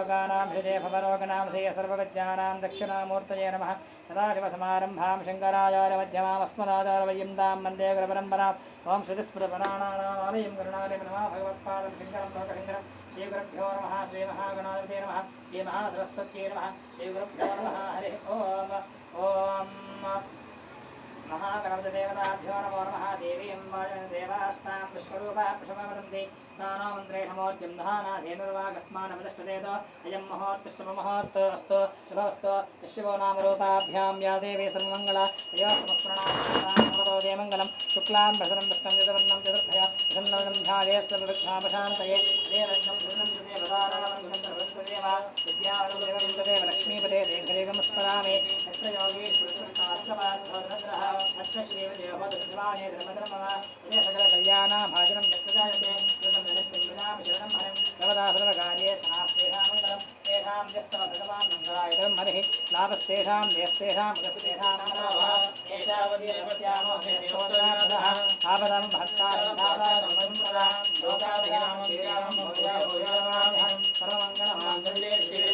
भवरोगनामधेय सर्वविद्यानां दक्षिणामूर्तये नमः। सदाशिवसमारम्भां शङ्कराचार्यमध्यमामस्मदाचार्यपर्यन्तां वन्दे गुरुपरम्पराम्। ॐ श्रुतिस्मृतपुराणानामालयं करुणालयं नमः भगवत्पादं शङ्करं लोकशङ्करं। श्रीगुरुभ्यो नमः। श्रीमहागणाधिपते नमः। श्रीमहासरस्वत्यै नमः। श्रीगुरुभ्यो नमः। हरिः ओम्। ॐ महागणपतिदेवताभ्यो नमो नमः। देवीं देवास्तां विश्वरूपा प्रशमवदन्ति सानो मन्त्रेण मोर्जं दहानाधेनुर्वागस्मानमदष्टदेत अयं मुहूर्तः अस्तु शुभमस्तु। शिवो नामरूपाभ्यां या देवी सर्वमङ्गला तया समस्मरणात् मङ्गलं शुक्लां प्रसरं विष्णं चतुर्वर्णं चतुर्भया प्रसन्नं ध्याये सर्वविघ्नापशान्तये विद्यावदेव लक्ष्मीपदे देवस्मरामि यत्र योगेश्वरः श्रीदेवाने धर्मधर्मः सकल कल्याणाभाजनं यत्रजायते सर्वदा सर्वकार्ये शास्त्रेषां मङ्गलं तेषां यस्तव भगवान् मङ्गलायतरं हरिः लाभस्तेषां देस्तेषां जगस्तेषां आपदं भक्तारं सर्वमङ्गलमाङ्गल्ये शिवे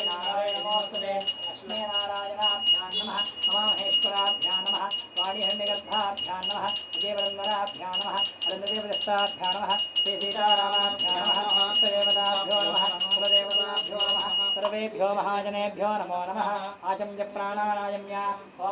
नारायणमोस्तुते लक्ष्मीनारायणाभ्यां नमः महेश्वराभ्यां नमः वाणीहण्यगर्भाभ्यां नमः देवरन्वराभ्यां नमः अरण्यदेवदत्ताभ्यां नमः श्रीसीतारामाभ्यां नमः इष्टदेवताभ्यो नमः कुलदेवताभ्यो नमः सर्वेभ्यो महाजनेभ्यो नमो नमः। आचम्य प्राणानायम्य ॐ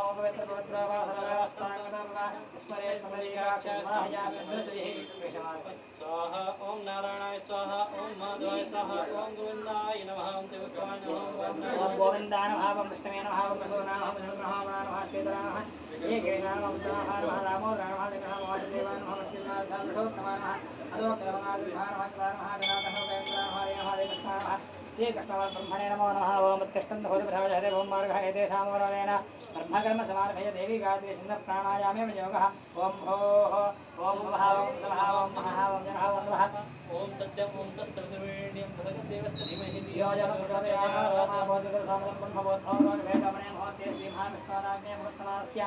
स्वाहा ओम नारायणाय स्वाहा ओम माधवाय स्वाहा ओम गोविंदाय नमः ओम त्रिविक्रमाय नमः ओम गोविंदाय नमः ओम विष्णवे नमः ओम प्रसन्नाय नमः ब्रह्माय नमः श्वेताय नमः एकेनाय नमः उद्धाराय नमः दामोदराय नमः देवाय नमः वासुदेवाय नमः वत्सलाय नमः अदोकरमाय नमः श्री कृष्णवाल ब्रह्मणे नमो नमः। ओम उत्तिष्ठन् भूतभृताय हरे ओम मार्गः एतेषां वरदेन ब्रह्मकर्म समारभय देवी गायत्री छन्दः प्राणायामेव योगः। ओम भोः ओम भवः ओम सवः ओम महः ओम जनः ओम नमः ओम सत्यम ओम तत्सवितुर्वरेण्यं भगवद्देवस्य धीमहि धियो यो नः प्रचोदयात् ओम बोधिसत्त्वं ब्रह्मभूतोर्वरेण्यं भवते श्रीमहाविष्णुराज्ञे मुहूर्तमास्य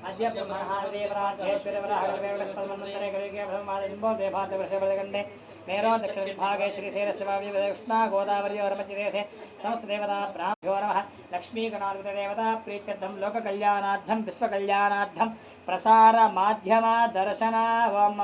अद्य ब्रह्मणः देवराज्येश्वरवराहवेवस्तमन्वन्तरे कलिके भवमादिम्बो देभाद्यवर्षवर्धकण्डे मेरो दक्षिणविभागे श्रीशैलस्य कृष्णा गोदावर्योर्मध्यदेशे समस्तदेवता ब्राह्मभ्यो नमः। लक्ष्मीगणाधिपतिदेवता प्रीत्यर्थं लोककल्याणार्थं विश्वकल्याणार्थं प्रसार माध्यम दर्शन ओम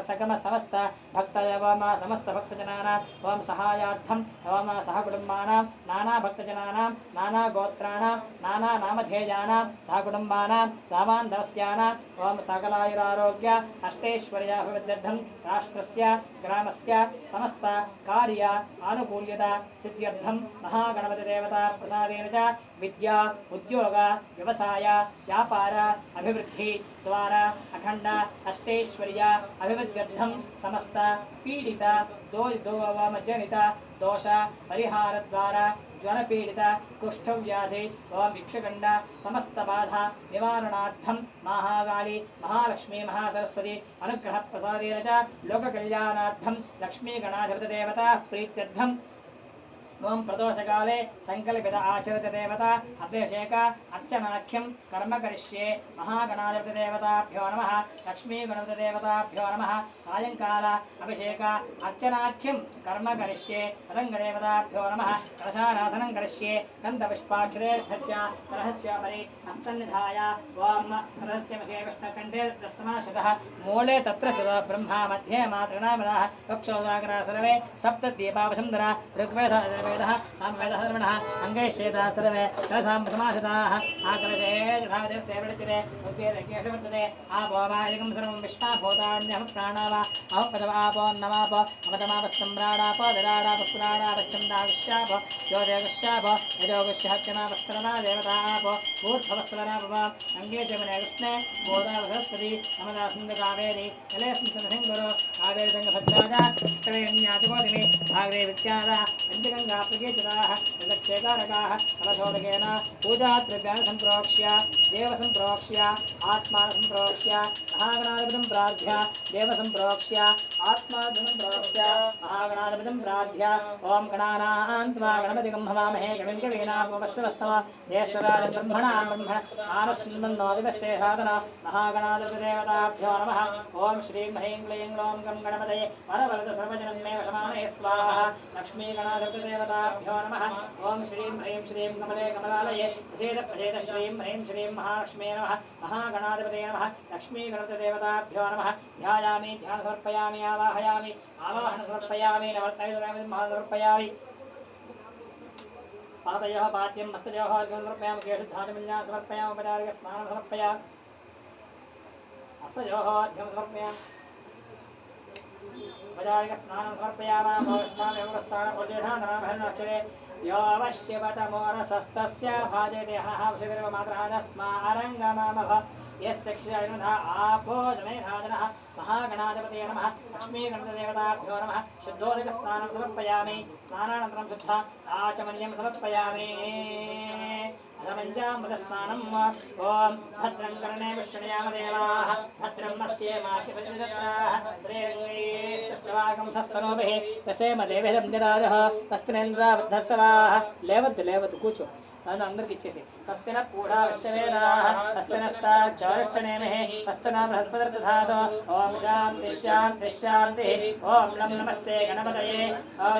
सकम समस्त भक्त ओम समस्त भक्तजनानां ओम सहायार्थं ओम सहकुटुम्बानां नाना भक्तजनानां नाना गोत्राणां नाना नामधेयानां सहकुटुम्बानां सामान्तरस्यानां ओम सकलायुरारोग्य अष्टैश्वर्याभिवृद्ध्यर्थं राष्ट्रस्य ग्रामस्य समस्त कार्य आनुकूल्यता सिद्ध्यर्थं महागणपतिदेवता प्रसादेन च विद्या उद्योग व्यवसाय व्यापार अभिवृद्धि द्वारा अखंड अष्टैश्वर्य अभिवृद्ध्यर्थं समस्त पीडित जनित दोष परिहार द्वारा ज्वर पीड़ित कुष्ठव्याधि व भिक्षुगंड समस्त बाधा निवारणार्थं महाकाली महालक्ष्मी महासरस्वती अनुग्रह प्रसादेन च लोककल्याणार्थं लक्ष्मीगणाधिपतिदेवता प्रीत्यर्थं ओम प्रदोषकाले संकल्पित आचरित देवता अभिषेक अर्चनाख्यं कर्म करिष्ये महागणाधिपतिदेवताभ्यो नमः। लक्ष्मीगणपतिदेवताभ्यो नमः। सायंकाल अभिषेक अर्चनाख्यं कर्म करिष्ये तदङ्गदेवताभ्यो नमः। कलशाराधनं करिष्ये गन्धपुष्पाक्षरेर्धत्य रहस्योपरि हस्तन्निधाय ओम रहस्य मध्ये विष्णुकण्ठे दशमाशतः मूले तत्र सुरा ब्रह्मा मध्ये मातृनामदाः वक्षोदाग्रा सर्वे सप्तदीपावसुन्धरा ऋग्वेद वेदः सामवेदः धर्मणः अङ्गैश्चेताः सर्वे कलशां समासिताः आकलशे यथावदेवते उद्गेरज्ञेषवर्तते आपोमायकं सर्वं विश्वाभूतान्यः प्राणावा अहुपदव आपो नमाप अमतमापस्सम्राडाप विराडापस्पुराडापश्चन्दाविश्याप योदेगुश्याप यजोगुश्यहत्यनापस्सरणा देवता आप ऊर्ध्ववस्सरणापव अङ्गे च मने कृष्णे गोदावसरस्वती अमदासुन्दकावेरी कलेस्मिंसनसिङ्गुरु कावेरीसङ्गभद्राजा इष्टवेण्यातिपोदिमे भागवे विद्यादा प्राप्तकेचिताः यदक्षेकारकाः कलशोदकेन पूजाद्रव्याणि सम्प्रोक्ष्य देवसम्प्रोक्ष्य आत्मानसम्प्रोक्ष्य महागणाधिपतिं प्रार्थ्य देवसम्प्रोक्ष्य आत्मानसम्प्रोक्ष्य महागणाधिपतिं प्रार्थ्य ॐ गणानान्त्वा गणपतिं हवामहे कविं कवीनामुपश्रवस्तव ज्येष्ठराजं ब्रह्मणां ब्रह्मणानुष्ठन्नोदिवस्ये साधन महागणाधिपतिदेवताभ्यो नमः ॐ श्रीं ह्रीं क्लीं ग्लौं गं गणपतये वरवरद सर्वजनं मे वशमानये स्वाहा लक्ष्मीगणाधिपतिदेवताभ्यो नमः ॐ श्रीं ह्रीं कमले कमलालये प्रसीद श्रीं ह्रीं श्रीं महालक्ष्मी नमः महागणाधिपतये नमः लक्ष्मीगणपतिदेवताभ्यो नमः ध्यायामि ध्यान समर्पयामि आवाहयामि आवाहन समर्पयामि नमस्ते समर्पयामि पादयोः पाद्यं हस्तयोः अर्घ्यं समर्पयामि केशुद्धातुमिल्यां समर्पयामि उपचारिकस्नानं समर्पयामि हस्तयोः अर्घ्यं समर्पयामि उपचारिकस्नानं समर्पयामि भोष्ठानयोगस्नानपूजेधाननामहर्णक्षरे यो अवश्यवतमोरसस्तस्य भाजयते हनः वशुदेवमात्रः तस्मारङ्गमामभ यस्य क्षीरनुधा आपो जमेधाजनः महागणाधिपतये नमः लक्ष्मीगणपतिदेवताभ्यो नमः शुद्धोदकस्नानं समर्पयामि स्नानानन्तरं शुद्ध आचमनीयं समर्पयामि अधमञ्जामृतस्नानं ॐ भद्रं कर्णे विष्णुयामदेवाः भद्रं नस्येमाख्यपतिदत्राः श्रीरङ्गैस्तुष्टवागं सस्तनोभिः दशेमदेवेदं निराजः तस्तिनेन्द्रावद्धस्तवाः लेवद्దు కూర్చో అది అందరికి ఇచ్చేసి హస్తన పూఢా విశ్వవేదాః హస్తనస్తాచారిష్టనేమిః హస్తన బృహస్పతిర్దధాతు ఓం శాంతి శాంతి శాంతి ఓం లం నమస్తే గణపతయే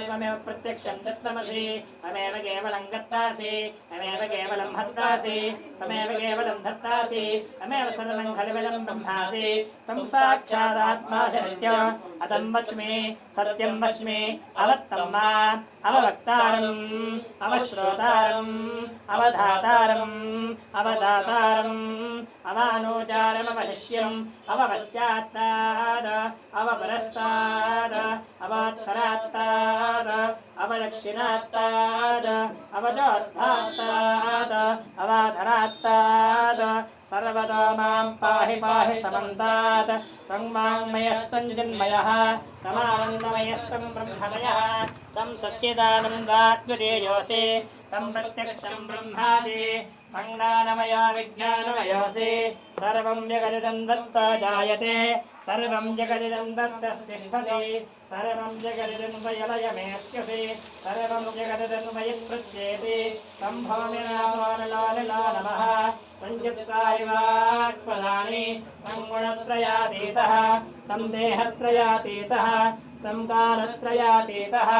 త్వమేవ ప్రత్యక్షం తత్వమసి త్వమేవ కేవలం కర్తాసి త్వమేవ కేవలం హర్తాసి త్వమేవ కేవలం ధర్తాసి త్వమేవ సర్వం ఖల్విదం బ్రహ్మాసి త్వం సాక్షాదాత్మాసి నిత్యం అతం వచ్మి సత్యం వచ్మి అవత్తం మా అవవక్తారం అవశ్రోతారం అవధాతారం అవదాతారం అవానోచారం అవశిష్యం అవపశ్చాత్తాద్ అవపరస్తాద్ అవత్తరాత్తాద్ అవదక్షిణాత్తాద్ అవజోద్ధాత్తాద్ అవాధరాత్తాద్ सर्वदा मां पाहि पाहि समन्तात् तं वाङ्मयस्तं जन्मयः तमानन्दमयस्तं ब्रह्ममयः तं सच्चिदानन्दात्मतेजोऽसि तं प्रत्यक्षं ब्रह्मासि तं ज्ञानमया विज्ञानमयोऽसि सर्वं जगदिदं दत्ता जायते सर्वं जगदिदं दत्तस्तिष्ठति सर्वं जगदिदं वयलयमेष्यसि सर्वं जगदिदं वयप्रत्येति तं भौमिनामानलालिला नमः पञ्चत्रायवाक्पदानि तं गुणत्रयातीतः तं देहत्रयातीतः तं कालत्रयातीतः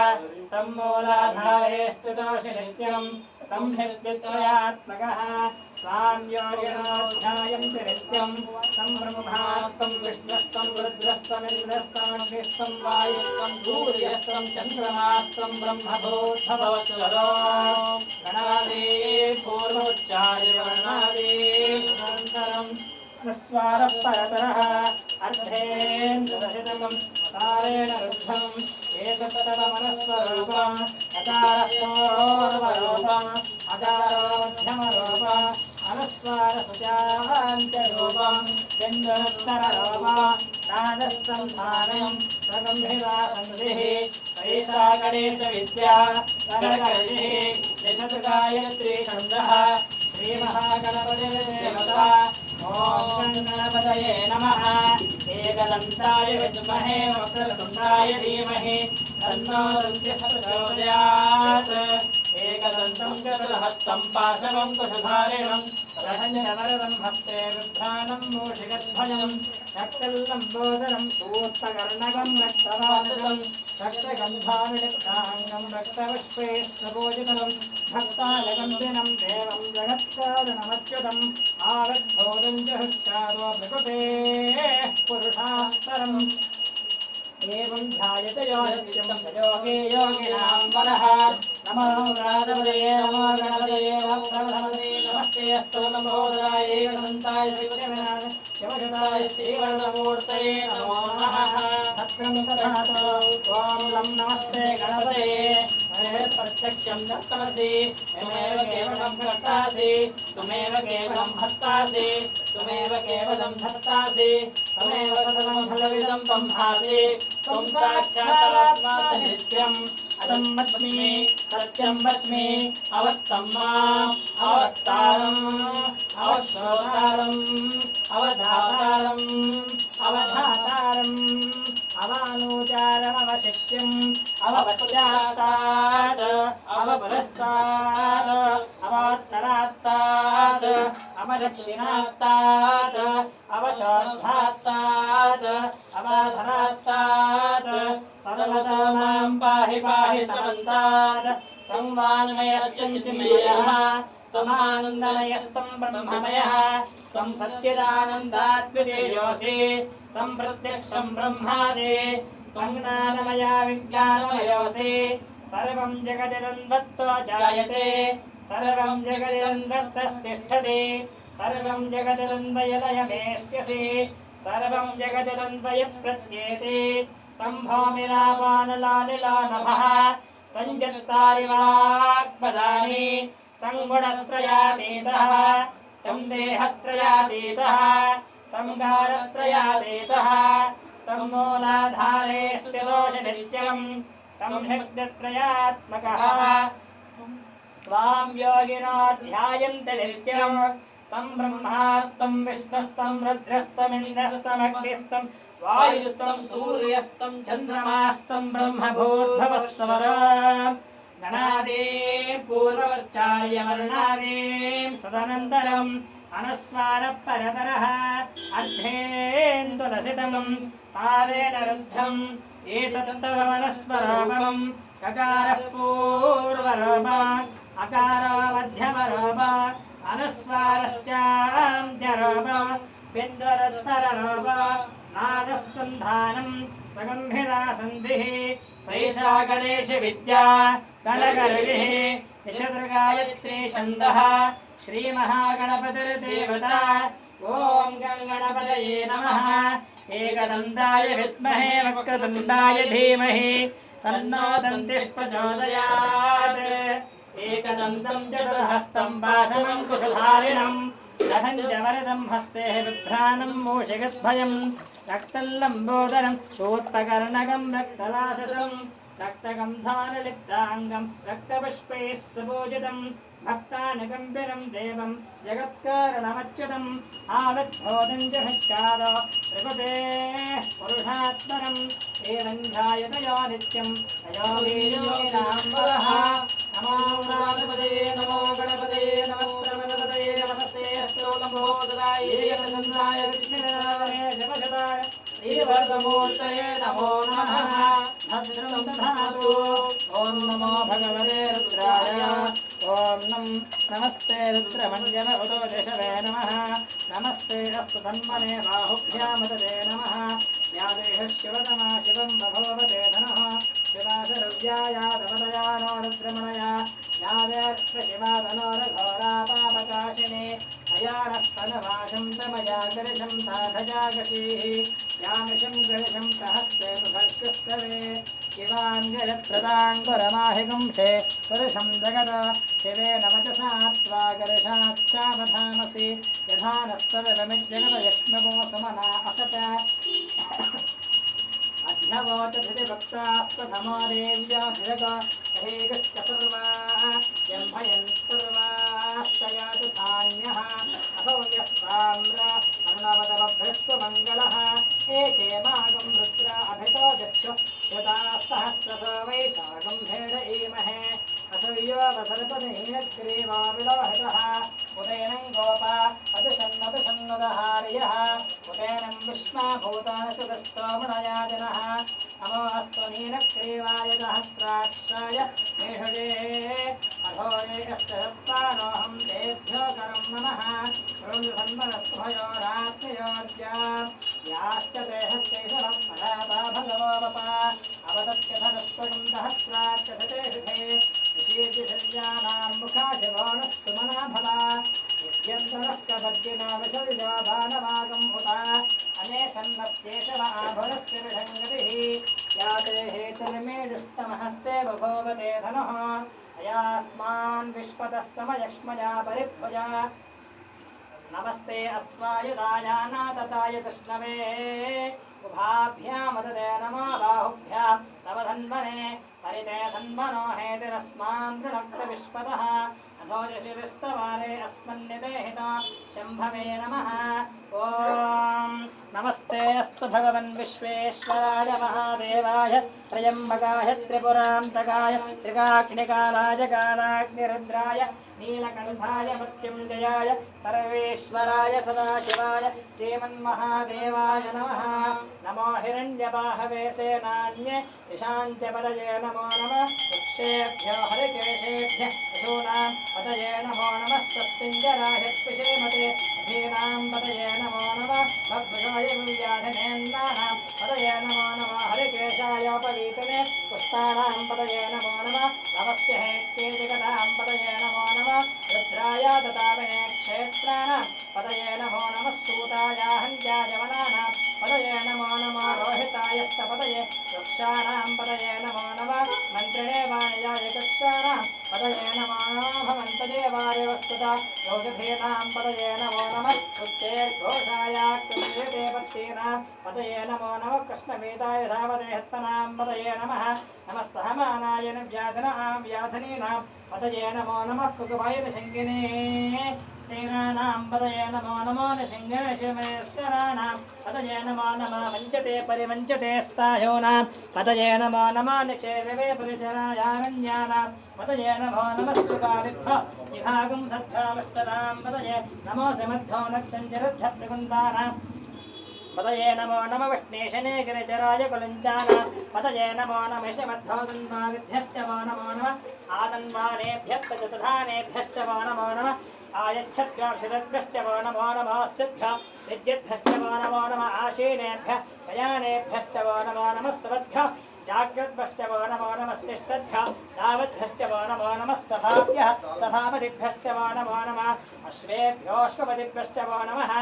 तं मूलाधारे स्थितोऽसि नित्यं तं शक्तित्रयात्मकः तां योगिनाध्यायन्ति नित्यं तं ब्रह्मास्तं विष्णुस्तं रुद्रस्तमिन्द्रस्तमग्निस्तं वायुस्तं सूर्यस्तं चन्द्रमास्तं ब्रह्मभूतभवस्वरो गणादि पूर्वोच्चार्यवर्णादि अनन्तरं स्वारः परतरः अर्धेन्द्रदशतमं कालेन रुद्धम् एतत्तदमनस्वरूपम् अकारस्तोर्वरूपम् अकारोध्यमरूपम् अनुस्वारसुचान्त्यरूपम् चन्द्रोत्तररूपम् नादस्सन्धानम् प्रगम्भिरा सन्धिः सैषा गणेशविद्या करकर्षिः दिशतु गायत्री छन्दः श्रीमहागणपतिर्देवता ॐ गणपतये नमः एकदन्ताय विद्महे वक्रतुण्डाय धीमहि तन्नो रुद्रः प्रचोदयात् एकदन्तं चतुर्हस्तं पाशवं कुशधारिणं प्रहञ्जनवरदं हस्ते बिभ्राणं मूषिकध्वजं रक्तल्लम्बोदरं सूक्तकर्णकं रक्तवासकं रक्तगन्धाविलिप्ताङ्गं रक्तपुष्पैस्तपूजितं भक्तालगम्बिनं देवं जगत्कारणमच्युतम् आविर्भूतं च हस्तादो प्रकृतेः पुरुषात्तरम् एवं ध्यायते योगिनं योगे योगिनां वरः नमो गणाधिपतये नमो गणपतये नमस्ते अस्तु नमो राय एकदन्ताय शिवशताय श्रीवर्णमूर्तये नमो नमः भद्रं दधातु ॐ लं नमस्ते गणपतये प्रत्यक्षं दत्तमसि त्वमेव केवलं कर्तासि त्वमेव केवलं भर्तासि त्वमेव केवलं धर्तासि त्वमेव सर्वं फलविदं ब्रह्मासि त्वं साक्षादात्मासि नित्यम् अतं वच्मि सत्यं वच्मि अवत्तं माम् अवक्तारम् अवश्रोतारम् अवधातारम् अवधातारम् अवानुचारमवशिष्यम् अवपश्चात्तात् अवपुरस्तात् अवोत्तरात्तात् अवदक्षिणात्तात् अवचोर्ध्वात्तात् अवाधरात्तात् सर्वतो मां पाहि पाहि समन्तात् तं वाङ्मयश्चिन्मयः त्वमानन्दमयस्तं ब्रह्ममयः त्वं सच्चिदानन्दाद्वितीयोऽसि तं प्रत्यक्षं ब्रह्मासि त्वं ज्ञानमया विज्ञानमयोऽसि सर्वं जगदिदन्वत्तो जायते सर्वं जगदिदन्वत्तस्तिष्ठति सर्वं जगदिदन्वयलयमेष्यसि सर्वं जगदिदन्वयप्रत्येति तं भौमिरापानलानिलानभः तं चत्वारि वाक्पदानि तं गुणत्रयातीतः तं देहत्रयातीतः तं कालत्रयातीतः तं मूलाधारे स्थितोष नित्यं तं शक्तित्रयात्मकः त्वां योगिनो ध्यायन्ते नित्यं तं ब्रह्मास्तं विष्णुस्तं रुद्रस्तमिन्द्रस्तमग्निस्तं वायुस्तं सूर्यस्तं चन्द्रमास्तं ब्रह्मभूर्भुवस्सवर गणादीं पूर्वोच्चार्यवर्णादीं सदनन्तरम् अनुस्वारपरतरः अर्धेन्दुलसितं पारेण रुद्धम् एतत्तवनस्वरूपं ककारः पूर्वरूपम् अकारो मध्यमरूपम् अनुस्वारश्चान्त्यरूपम् बिन्दुरुत्तररूपम् नादः सन्धानं सगम्भिरा सन्धिः सैषा गणेशविद्या कलकर्विः निशतृगायत्री छन्दः श्रीमहागणपतिर्देवता ॐ गणपतये नमः एकदन्ताय विद्महे वक्रतुण्डाय धीमहि तन्नो दन्तिः प्रचोदयात् एकदन्तं चतुर्हस्तं पाशमङ्कुशधारिणं रथं च वरदं हस्ते बिभ्राणं मूषिकद्भयं रक्तल्लम्बोदरं शूर्पकर्णकं रक्तलाशसं रक्तगन्धानलिप्ताङ्गं रक्तपुष्पैः सुपूजितं भक्तानुकम्पितं देवं जगत्कारणमच्युतम् आविर्भूतं जगत्कारो त्रिपुटेः पुरुषात्मरम् एवं ध्यायतयो नित्यं तयो वीर्योगिनाम्बरः नमो गणपते नमो गणपते नमस्ते नमस्ते अस्तु नमो ददाय नन्दाय विष्णुराय जपशताय श्रीवर्धमूर्तये नमो नमः भद्रं दधातु ॐ नमो भगवते रुद्राय ॐ नमस्ते रुद्रमञ्जन उतो दशवे नमः नमस्ते अस्तु तन्मने बाहुभ्यामतते नमः व्यादेह शिवतमा शिवं बभवते धनः शिवाशरव्यायादवदया नो रुद्रमणया यादेत्र शिवादनोरघोरापापकाशिने अयानस्तनवाशं तमया गरिशं साधजागशीः यामिषं गरिशं सहस्ते सुभर्गस्तवे शिवाङ्गरप्रदाङ्गुरमाहिगुंशे पुरुषं जगद शिवेन वचसा त्वा गरिशाच्चावधामसि यथा नः सर्वमिज्जगदयक्ष्मगो सुमना असत अध्यवोचधिभक्तात्प्रथमो देव्या धिरग हेगश्च सर्वाः यम्भयन् सर्वाश्चयातु धान्यः अभव्यस्ताम्र अर्णवदवभ्यस्वमङ्गलः हे चेमागं रुद्रा अभितो दक्षु शतासहस्रसो वैशाखं भेदयेमहे असुर्योऽवसर्पदहीनग्रीवा विलोहितः उदैनं गोपा अदुषन्नदहार्यः उदैनं विष्णाभूतानसुदस्तोमुनयादिनः नमोऽस्तु नीलग्रीवाय सहस्राक्षाय मेषजे अघोरे यस्य सत्त्वानोऽहं तेभ्यो करं नमः रुन्द्रसन्मनस्भयोरात्मयोर्या याश्च ते हस्तेषवं पराता भगवो वपा अवदत्यधनस्त्वं सहस्राच्च शते शिखे ऋषीर्यशल्यानां मुखाशिवोनस्तु मना भला यद्यन्तरः कपद्यिना विशल्यो दानवागं हुता अनेशन्नस्येषव आभुरस्य विषङ्गतिः या ते हेतुर्मे दुष्टमहस्ते बभूवते धनुः अयास्मान् विश्वतस्तमयक्ष्मया परिभुजा नमस्ते अस्त्वायुधाय नादताय कृष्णवे उभाभ्यामददे नमो बाहुभ्यां तव धन्वने हरिते धन्वनो हेतिरस्मान् वृणक्त विश्वतः अथो यशिरिस्तवारे अस्मन्निदेहिता शम्भवे नमः ॐ नमस्ते अस्तु भगवन् विश्वेश्वराय महादेवाय त्र्यम्बकाय त्रिपुरान्तकाय त्रिकाग्निकालाय कालाग्निरुद्राय नीलकण्ठाय मृत्युञ्जयाय सर्वेश्वराय सदाशिवाय श्रीमन्महादेवाय नमः नमो हिरण्यबाहवे सेनान्ये ईशाञ्च पदये नमो नमः वृक्षेभ्यो हरिकेशेभ्यः पशूनां पदये नमो नमः स्वस्तिञ्जराय पिशेमते अधीनां पदये नमो नमः भद्भुजाय व्याधिनेन्द्राणां पदये नमो नमः हरिकेशाय उपवीतने पुष्टानां पदये नमो नमः नमस्य हेत्केतिकटां पदये नमो नमः रुद्राय ददामहे क्षेत्राणां पदये नमो नमः सूताय हन्याय वनानां पदये नमो नमः रोहितायस्तपदये वृक्षाणां पदये नमो नमः मन्त्रिणे वाणिजाय कक्षाणां पदये नमो नमः भवन्तदेवाय वस्तुता औषधीनां पदये नमो नमः उच्चैर्घोषाय क्रियते पत्तीनां पदये नमो नमः कृष्णवेदाय धावते हस्तनां पदये नमः नमः सहमानाय व्याधनां व्याधनीनां पदये नमो नमः कुकुभाय शङ्गिने स्तेनानां पदये नमो नमो निशिङ्गने शिवमेस्तराणां पदये नमो नमः वञ्चते परिवञ्चते स्तायोनां पदये नमो नमः निचेरवे परिचरायारण्यानां पदये नमो नमस्तुकालिभ्य विभागं सद्भावष्टदां पदये नमो समद्धो नक्तञ्जरद्धत्रिकुन्दानां पदये नमो नमः विष्णेशने गिरिचराय कुलञ्चानां पदये नमो नमः शमद्धोदन्वाविभ्यश्च वो नमो नमः आदन्वानेभ्यः चतुधानेभ्यश्च वो नमो नमः आयच्छद्भ्यश्च वो नमो नमः सिद्भ्यः विद्युद्भ्यश्च वो नमो नमः आशीनेभ्यः शयानेभ्यश्च वो नमो नमः सुवद्भ्यः जाग्रद्भ्यश्च वो नमो नमः तिष्ठद्भ्यः दावद्भ्यश्च वो नमो नमः सभाभ्यः सभापतिभ्यश्च वो नमो नमः अश्वेभ्योऽश्वपतिभ्यश्च वो नमः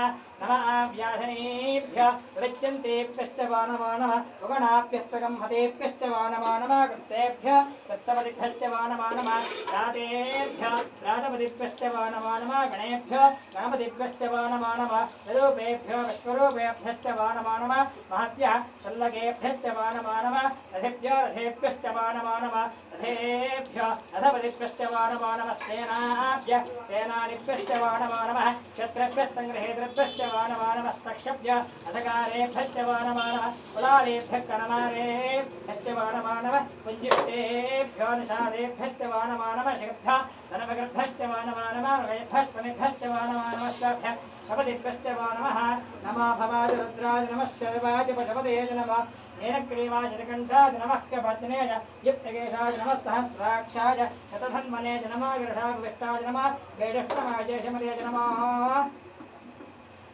नमः व्याधनीभ्यः विचिन्तेभ्यश्च वो नमो नमः उगणाभ्यस्तगंहतेभ्यश्च वो नमो नमः कृत्सेभ्यः कृत्सपतिभ्यश्च वो नमो नमः रातेभ्यः रातपतिभ्यश्च वो नमो नमः गणेभ्यः गणपतिभ्यश्च वो नमो नमः विरूपेभ्यो विश्वरूपेभ्यश्च वो नमो नमः महद्भ्यः शल्लकेभ्यश्च वो नमो नमः रथेभ्यो रथेभ्यश्च वो नमो नमः रथेभ्यो रथपतिभ्यश्च वो नमो नमः सेनाभ्यः सेनानिभ्यश्च वो नमो नमः क्षत्रेभ्यः सङ्ग्रहेतृभ्यश्च वो नमो नमः सक्षभ्यः अधिकारेभ्यश्च वो नमो नमः कुलालेभ्यः कनमारेभ्यश्च वो नमो नमः पुञ्जिष्टेभ्यो निषादेभ्यश्च वो नमो नमः शिखभ्यः धनमगर्भश्च वो नमो नमः मृगेभ्यश्वनिभ्यश्च वो नमो नमः स्वाभ्यः शपतिभ्यश्च वो नमः नमो भवाय रुद्राय नमः शर्वाय पशुपतये नमः नीलग्रीवाय शतकण्ठाय नमः कपत्नेय युक्तकेशाय नमः सहस्राक्षाय शतधन्वने नमः गिरिशाभिष्टाय नमः गैडष्टमाय शेषमदे नमः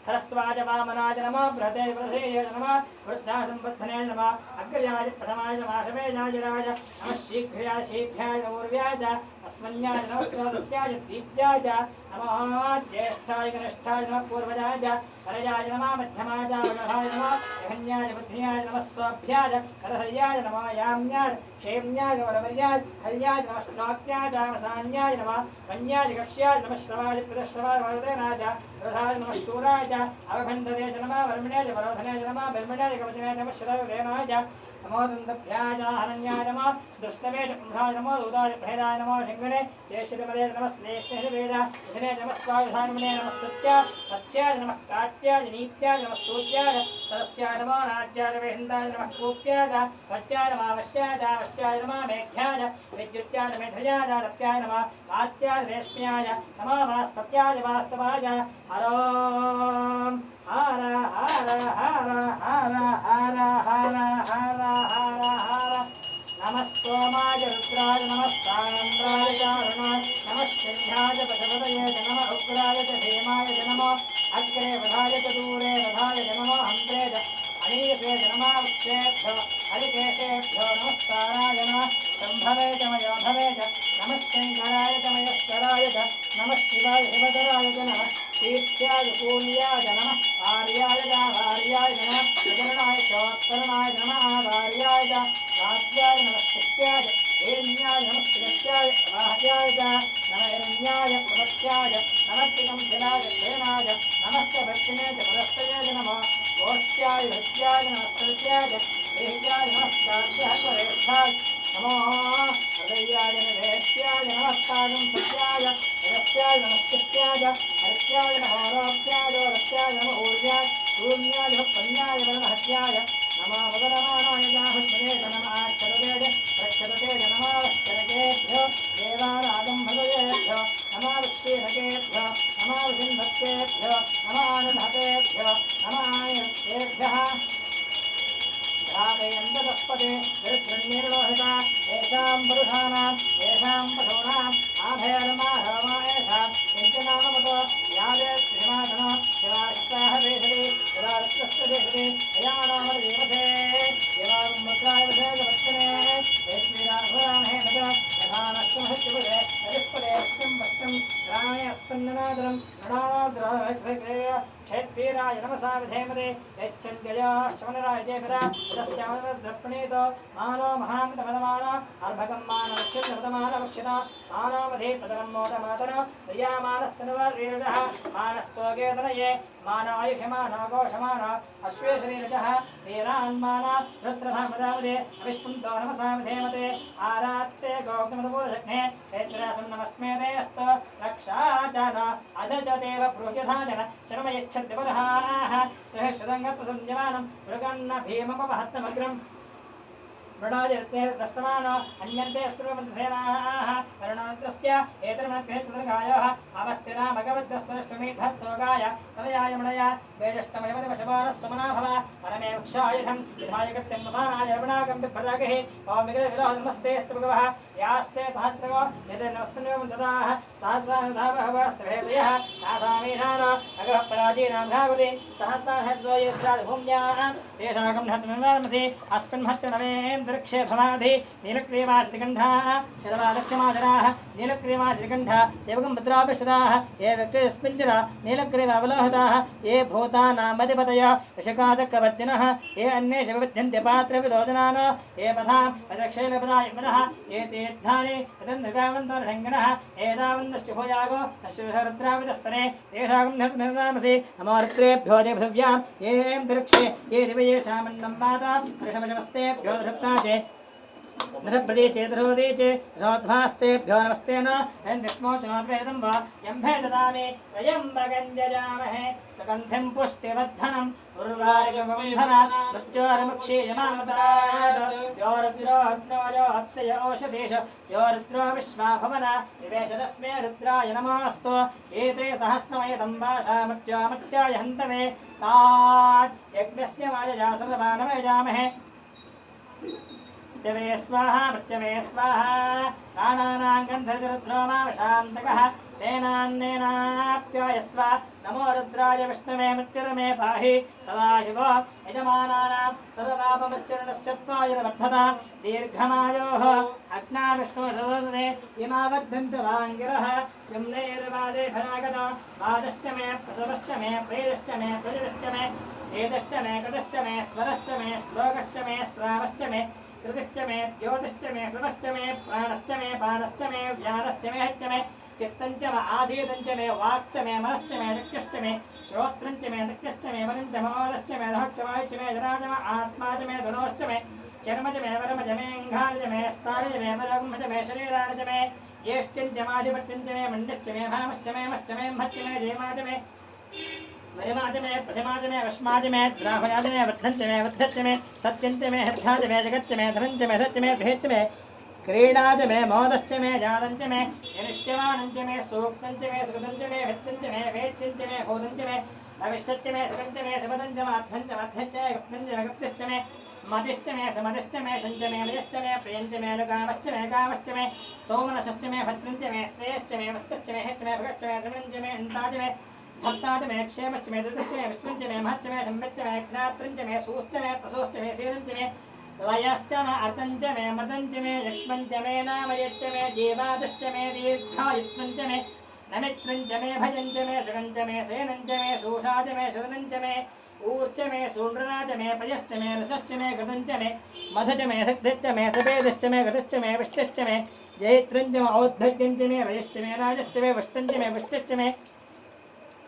हरस्वाय वामनाय नमः बृहते वृषेय नमः वृद्धासम्बद्धने नमः अग्रयाय प्रथमाय नमः शमेयाय नमः शीघ्राय शीघ्राय ऊर्व्याय च अस्मन्याय नमः स्वादस्याय दीप्याय च नमः ज्येष्ठाय कनिष्ठाय नमः पूर्वजाय च करयाय नमः मध्यमाय च वृषभाय नमः जघन्याय बुद्ध्याय नमः स्वाभ्याय करहर्याय नमः याम्याय क्षेम्याय वरवर्याय हर्याय नमः श्लोक्याय च वसान्याय नमः वन्याय कक्ष्याय नमः श्रवाय प्रदश्रवाय वरदेनाय च रथाय नमः शूराय च अवभण्डते च नमः वर्मणे च वरोधने च नमः बिर्मणे च कवचने च नमः श्रवदेनाय च नमो दन्तभ्याय च हरण्याय नमः दुष्टवे च पुंसाय नमो दूताय प्रेदाय नमो शिङ्गणे चेष्टितमदे नमः श्लेष्णे वेद उदने नमः स्वायुधान्मने नमः स्तुत्याय वत्स्याय नमः काट्याय नीत्याय नमः सूत्याय सरस्याय नमो नाट्याय वेहिन्दाय नमः कूप्याय च वत्याय नमः वश्याय च वश्याय नमः मेघ्याय विद्युत्याय मेधयाय च रत्याय नमः वात्याय रेश्म्याय नमो वास्तव्याय वास्तवाय हरों हर हर हर हर हर हर हर हर हर नमः सोमाय रुद्राय नमः सान्द्राय चारुणाय नमः सिंहाय पशुपतये नमः उग्राय च भीमाय नमः अग्रे वधाय च दूरे वधाय नमः हन्त्रे च अनीसे नमः वृक्षेभ्यो हरिकेशेभ्यो नमस्काराय नमः शम्भवे च मयोधवे च नमः शङ्कराय च मयस्कराय च नमः शिवाय शिवधराय च नमः शीर्ष्याय कूल्याय नमः आर्याय च भार्याय नमः वितरणाय चोत्तरणाय नमः आधार्याय च राज्याय नमः शिष्याय हेन्याय नमस्कृत्याय नमस्कृत्याय वाहयाय नम हिरण्याय प्रमत्याय नमस्कृतं शिलाय क्षेनाय नमस्ते भक्तिने च पदस्तये नमः गोष्ठ्याय भक्त्याय नमस्कृत्याय देह्याय नमस्कार्याय परेष्ठाय नमो हृदयाय निवेश्याय नमस्कारं सत्याय रस्याय नमस्कृत्याय हरित्याय नमो रोप्याय रस्याय नमो ऊर्जाय शून्याय पन्याय वरणहत्याय नमो वदनमानाय जाहस्मने नमः आचरतेज प्रक्षरतेज नमः चरकेभ्यो देवानागं हृदयेभ्यो नमः विक्षीणकेभ्यो नमः विचिन्भक्तेभ्यो नमः आनन्दहतेभ्यो नमः आयतेभ्यः ध्यापयन्तपदे दरिद्रन्निर्लोहिता येषां पुरुषाणां येषां पशूनाम् आभयर्माहमा एषा किञ्चनामतो यादे श्रीमातनो शिवाश्वाहवेशति शिवारत्नस्तवेशति अयानामदेवते शिवां मुद्रायवसे जपत्तने वेश्वीराघुराणे नच यथानष्टमहत्युपदे हरिष्पदे अष्टं वष्टं ग्रामे अस्पन्ननादरं नडानाद्राक्षेय क्षेत्वीराय नमसा विधेमदे यच्छन्त्यया शवनराय जयपरा उदस्यामद्रप्रणीतो मानो महामतमदमानो अर्भकं मानवक्षितमदमानवक्षिता मानवधे पदनं मोदमातर प्रियामानस्तनुवर्वीरजः मानस्तोगेतनये मानायुषमानो घोषमानो अश्वेशवीरजः वीरान्माना रुद्रधामदामदे अविष्पुन्तो नमसा विधेमते आरात्ते गौतमदपूर्वजघ्ने क्षेत्रासं नमस्मेते अस्तु रक्षा च न अधजदेव प्रोजधाजन शर्मयच्छद्यवरहाः सहस्रदङ्गप्रसंयमानं मृगन्न भीमपमहत्तमग्रम् मृडादिर्ते दस्तमानो अन्यन्ते स्त्रुवन्तसेनाः वर्णान्तस्य एतर्मन्त्रेतुर्गायः अवस्थिरा भगवद्दस्तरष्टमीढस्तोगाय तदयाय मृडय वेदिष्टमयमदिवशवानः सुमनाभव परमे वृक्षायुधं विधाय कृत्यं मसानाय रमणाकं बिभ्रदागः ओमिगविरोधनमस्तेऽस्तु भगवः यास्ते सहस्रगो यदनमस्तन्वं ददाः सहस्रानुधावहवस्त्रहेतयः नासामीनानो अगः पराजीनां घावति सहस्राहद्वयत्रादिभूम्याः तेषाकं हस्तनर्मसि अस्मिन्महत्यनवेन्द्रक्षे भवाधि नीलक्रियमाश्रिकण्ठाः शरवादक्षमाजराः नीलक्रियमाश्रिकण्ठा एवं भद्राभिष्टाः ये व्यक्तिस्मिञ्जरा नीलक्रियमावलोहिताः ये भूतानामधिपतय यशकाचक्रवर्तिनः ये अन्ये शिवविद्यन्ते पात्रविदोदनान् ये पथां पदक्षेपदायमनः ये तीर्थानि तदन्धकामन्तर्षङ्गणः एतावन्दश्च भूयागो अश्वरुद्राविदस्तने तेषां निर्नामसि अमोर्त्रेभ्यो देवभ्यां ये दृक्षे ये दिवयेषामन्नं माता ऋषभजमस्तेभ्यो दृप्ताचे दृषप्रदीचे दृहोदीचे रोध्वास्तेभ्यो नमस्तेन हन्दिष्मोषणोद्वेदं वा यम्भे ददामि त्र्यम्बकञ्जजामहे सुगन्धिं पुष्टिवर्धनं उर्वारुकबन्धना मृत्योर्मुक्षीयमामदात् योरुद्रो अप्सय ओषधीश योरुद्रो विश्वाभवना निवेश तस्मै रुद्राय नमोऽस्तु एते सहस्रमयतं भाषामत्यामत्याय हन्तवे तात् यज्ञस्य वायजा सर्वमानमयजामहे मृत्यवे स्वाहा मृत्यवे स्वाहा प्राणानां गन्धर्वरुद्रोमावशान्तकः तेनान्नेनाप्यायस्व नमो रुद्राय विष्णवे मृत्युर्मे पाहि सदाशिवो यजमानानां सर्वपापमृत्युर्नश्य त्वायुर्वर्धता दीर्घमायोः अग्ना विष्णुसदसदे इमावद्भन्तवाङ्गिरः यम्नेर्वादे भरागता वादश्च मे प्रसवश्च मे प्रेदश्च मे प्रजश्च मे वेदश्च मे कृतश्च मे स्वरश्च मे श्लोकश्च मे श्रावश्च मे कृतिश्च मे ज्योतिश्च मे सुमश्च मे प्राणश्च मे पानश्च मे व्यानश्च मे हच्च मे चित्तञ्च मे आधीतञ्च मे वाक्च मे मनश्च मे दिक्यश्च मे श्रोत्रञ्च मे दिक्यश्च मे मनञ्च ममोदश्च मे दहश्च वायुश्च मे जराज मे आत्मा च मे धनोश्च मे चर्मज मे वरमज मे अङ्घानिज मे स्तनज मे बलमज मे शरीराणज मे ज्येष्ठ्यञ्च माधिपत्यञ्च मे मण्डश्च मे भामश्च मे मश्च मे महच्च मे जयमाज मे वरिमाज मे प्रतिमाज मे वश्माज मे द्राहुयाज मे वर्धञ्च मे वर्धच्च मे सत्यञ्च मे हृद्धाज मे जगच्च मे धनञ्च मे धच्च मे भेच्च मे क्रीडाज मे मोदश्च मे जातञ्च मे निष्ठ्यमानञ्च मे सूक्तञ्च मे सुकृतञ्च मे भित्तञ्च मे वेद्यञ्च मे भूतञ्च मे भविष्यच्च मे सुगञ्च मे सुपदञ्च माद्धञ्च मध्यच्च मे गुप्तञ्च मे गुप्तिश्च मे मदिश्च मे समदिश्च मे शञ्च मे मयश्च मे प्रियञ्च मे लुकामश्च मे कामश्च मे सोमनशश्च मे भद्रञ्च मे श्रेयश्च मे वस्यश्च मे हेच्च मे भगच्च मे द्रविणञ्च मे अन्ताज मे भक्ताज मे क्षेमश्च मे दुतश्च मे विष्णुञ्च मे महच्च मे धम्मच्च मे ज्ञात्रञ्च मे सूश्च मे प्रसूश्च मे सीरञ्च मे लयश्च मे अर्थञ्च मे मृतञ्च मे लक्ष्मञ्च मे नामयच्च मे जीवादश्च मे दीर्घायुत्वञ्च मे नमित्रञ्च मे भजञ्च मे सुगञ्च मे सेनञ्च मे सूषाच मे सुदनञ्च मे ऊर्च मे सूर्णराज मे पयश्च मे रसश्च मे घृतञ्च मे मधुच मे सग्धश्च मे सफेदश्च मे घृतश्च मे विष्टश्च मे जयित्रञ्च मे औद्धत्यञ्च मे रयश्च मे राजश्च मे वष्टञ्च मे विष्टश्च मे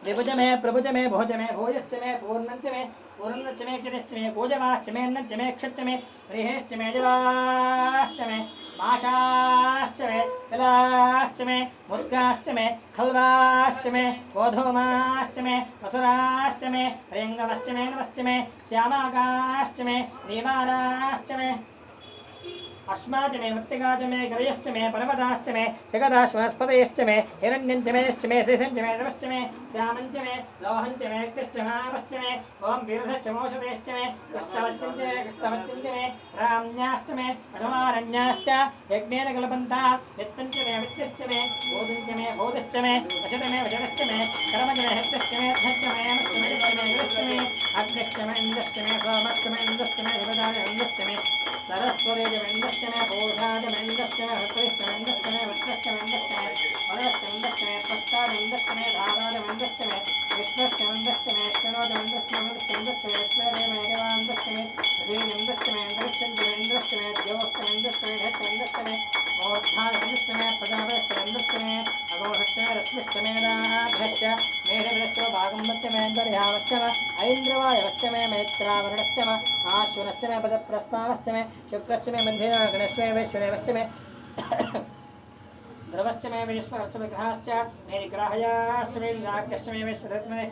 विभुज मे प्रभुज मे भोज मे भोजश्च मे पूर्णञ्च मे पूर्णश्च मे क्षितिश्च मे पूजवाश्च मे अन्नञ्च मे क्षश्च मे रिहेश्च मे जवाश्च मे माशाश्च मे कलाश्च मे मुद्गाश्च मे खल्वाश्च मे गोधूमाश्च मे वसुराश्च मे रेङ्गवश्च मे नवश्च मे श्यामागाश्च मे नीवाराश्च मे अस्माच मे मृत्तिकाच मे गरयश्च मे परमदाश्च मे सिगदाश्च वनस्पतयश्च मे हिरण्यञ्च मेश्च मे शेषञ्च मे नवश्च मे श्यामञ्च मे लोहञ्च मे कृश्च मावश्च मे ॐ वीरधश्च मोषधश्च मे कृष्णवत्यञ्च मे कृष्णवत्यञ्च मे राम्याश्च मे अशमारण्याश्च यज्ञेन कल्पन्ता नित्यञ्च मे मित्यश्च मे बोधञ्च मे बोधश्च मे वशत मे वशतश्च मे कर्मच मे हस्तश्च मे अर्थश्च मे यमश्च मे यश्च मे गृश्च मे अग्निश्च मे इन्द्रश्च मे सोमश्च मे इन्द्रश्च मे शिवदाय इन्द्रश्च मे सरस्वती जमेन्द्रश्च मे पूषा जमेन्द्रश्च मे हृत्रिश्च मेन्द्रश्च मे वृत्रश्च मेन्द्रश्च मे वरश्च मेन्द्रश्च मे त्वष्टा जमेन्द्रश्च मे धारा जमेन्द्रश्च मे विश्वश्च मेन्द्रश्च मे अश्विनो जमेन्द्रश्च मे मेन्द्रश्च मे विश्वेदे मे देवान्द्रश्च मे पृथिवीन्द्रश्च मे अन्तरिक्षं जमेन्द्रश्च मे द्योश्च मेन्द्रश्च मे धश्च मेन्द्रश्च मे मूर्धा जमेन्द्रश्च मे प्रजापतिश्च मेन्द्रश्च मे अघोषश्च मे रश्मिश्च मे राभ्यश्च मेघवृश्च भागम्बश्च मे अन्तर्यामश्च मे ऐन्द्रवायवश्च मे मैत्रावरणश्च मे आश्विनश्च मे पदप्रस्तावश्च मे शुक्रश्च मे मन्दिर गणश्च मे वैश्वदेवश्च मे ध्रुवश्च मे विश्वश्च विग्रहाश्च मे निग्राहयाश्च मे निराग्यश्च मे विश्वधत्मने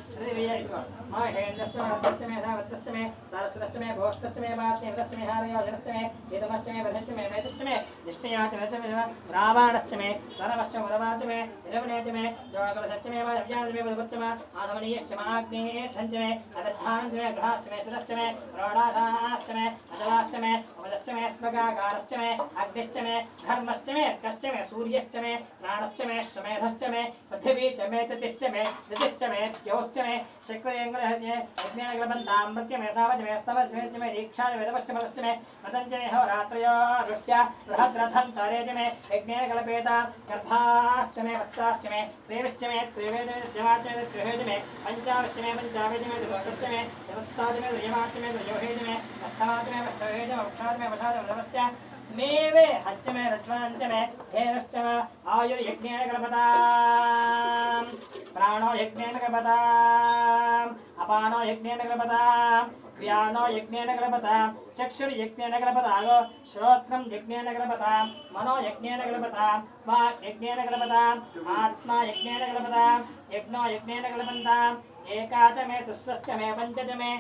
महेन्द्रश्च मे रथश्च मे धावतश्च मे सरस्वतश्च मे भोष्टश्च मे वात्यन्द्रश्च मे हारयाजनश्च मे हितमश्च मे बधश्च मे मेतश्च मे निष्ठयाच मे रावणश्च मे सरवश्च मुरवाच मे निरवनेच मे जोगवशश्च मे वायव्याज मे बुधवच्च मे आधमनीयश्च मे आग्नेयश्च मे अदधानश्च मे ग्रहाश्च मे शिरश्च मे रोडाशाश्च मे अजलाश्च मे अमदश्च मे स्मगाकारश्च मे अग्निश्च मे धर्मश्च मे कश्च मे सूर्यश्च मे प्राणश्च मे श्वमेधश्च मे पृथिवी च मे ततिश्च मे ऋतिश्च मे ज्योश्च मे शक्रेङ्गलः च यज्ञानगलबन्धामृत्य मे सावच मे स्तवश्च मे दीक्षा मे तपश्च मदश्च मे मदञ्च मे होरात्रयो रुष्ट्या बृहद्रथं तारेज मे यज्ञानगलपेता गर्भाश्च मे वत्साश्च मे त्रेविश्च मे त्रिवेदवाच मे त्रिहेज मे पञ्चावश्च मे पञ्चावेज मे द्विवत्सश्च मे द्विवत्साज मे द्वयमाच मे द्वयोहेज मे अष्टमाच मे अष्टहेज मे वक्षाज मे वशाज मे नमश्च मेवे हच्च मे रज्वाञ्च मे धेनश्च मे आयुर्यज्ञेन कल्पताम् प्राणो यज्ञेन कल्पताम् अपानो यज्ञेन कल्पताम् व्यानो यज्ञेन कल्पताम् चक्षुर्यज्ञेन कल्पताम् श्रोत्रं यज्ञेन कल्पताम् मनो यज्ञेन कल्पताम् वाक् यज्ञेन कल्पताम् आत्मा यज्ञेन कल्पताम् यज्ञो यज्ञेन कल्पन्ताम् एकाच मे तुष्टश्च मे पञ्चच मे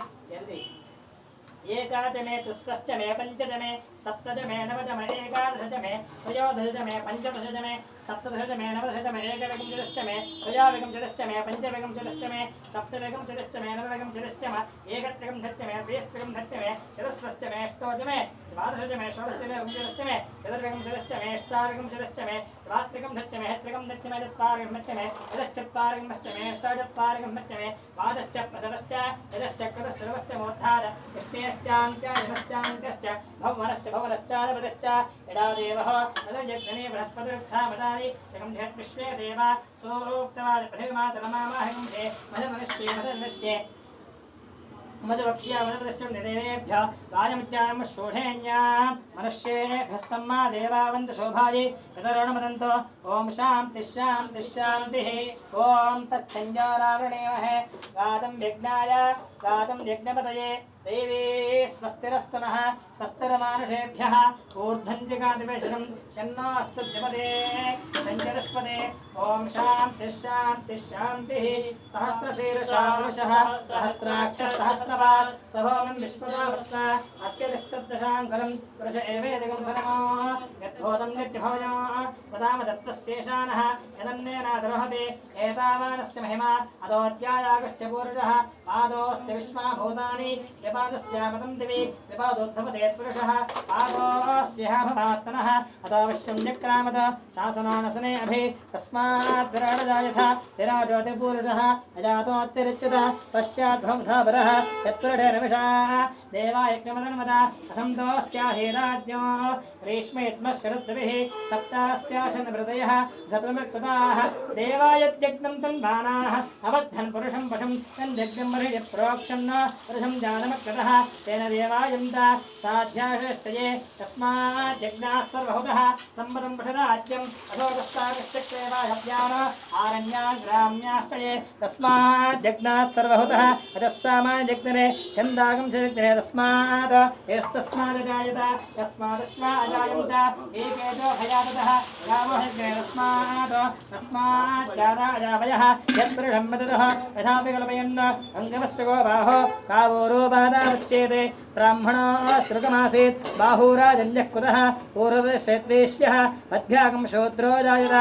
एकाच मे तुष्टश्च मे पञ्चच मे सप्तच मे नवच मे एकादशच मे त्रयोदशच मे पञ्चदशच मे सप्तदशच मे नवदशच मे एकविंशतिश्च मे त्रयोविंशतिश्च मे पञ्चविंशतिश्च मे सप्तविंशतिश्च मे नवविंशतिश्च मे एकत्रिंशच्च मे द्विस्त्रिंशच्च मे चतुस्रश्च मे अष्टोच मे द्वादशच मे षोडश मे विंशतिश्च मे चतुर्विंशतिश्च मे अष्टाविंशतिश्च मे द्वात्रिंशच्च मे हत्रिंशच्च मे चत्वारिंशच्च मे यदश्चत्वारिंशच्च मे अष्टाचत्वारिंशच्च मे द्वादश्च प्रथमश्च यदश्च कृतश्च मूर्धाद इष्टेश्चान्त्यायनश्चान्त्यश्च भवनश्च भवनश्चानपदश्च यदा देवः तदयज्ञने बृहस्पतिरुत्थामदानि सकं विश्वे देवा सोक्तवाद पृथिवीमातरमामाहिंसे मदमनुष्ये मधुवक्ष्या मधुपदश्च देवेभ्यः गायमुच्चारं शोषेण्यां मनुष्येभ्यस्तं मा देवावन्तु शोभायै पितरोणमदन्तो ॐ शान्तिः ॐ तच्छञ्जोरावृणीमहे गातं यज्ञपतये देवी स्वस्तिरस्तु नः स्वस्तिरमानुषेभ्यः ऊर्ध्वञ्जिगादिवेशनं शन्नो अस्तु द्विपदे शञ्चतुष्पदे ॐ शान्तिः सहस्रशीर्षा पुरुषः सहस्राक्षः सहस्रपात् सभोमं विश्वदावृत्ता अत्यधिस्तब्दशाङ्करं पुरुष एवेदिकं सनमो यद्भूतं नित्यभवयो वदाम दत्तस्येषानः यदन्नेनादरोहति एतावानस्य महिमा अदोऽध्यायागश्च पूरुषः पादोऽस्य विश्वाभूतानि पादस्यामतं दिवि विपादोद्धवते पुरुषः पादोऽस्यः भवात्तनः अतावश्यं जक्रामत शासनानसने अभि तस्मात् विराडजायथ विराजोति पुरुषः अजातोऽतिरिच्यत पश्चाद्भवधवरः यत्पुरुषेर्विषाः देवायज्ञमदन्मता असन्तोऽस्याधीराज्ञो रेष्मयत्मशरद्भिः सप्तास्याशनहृदयः सप्तमकृताः देवायज्ञं तन्बाणाः अबद्धन् पुरुषं पशुं तन्यज्ञं बर्हि प्रोक्षन् पुरुषं जानमकृतः तेन देवायन्त साध्याश्रष्टये तस्मात् यज्ञात् सर्वहुतः सम्मतं पशुराज्यम् अथोकस्ताकश्चक्रेवाहव्यान आरण्यान् ग्राम्याश्च ये तस्मात् यज्ञात् सर्वहुतः अतः सामान्यज्ञरे छन्दागं च यज्ञरे तस्मात् यस्तस्मादजायत तस्मादश्वा अजायन्त एकेतो भयाततः गावो यज्ञरे तस्मात् जाता अजावयः यत्पुरुषं मदतः यथापि कल्पयन् अङ्गमस्य गो बाहो कावोरो बाधावच्छेदे ब्राह्मणो श्रुतमासीत् बाहुराजन्यः कुतः पूर्वक्षेत्रेष्यः अभ्यागं शूद्रो जायत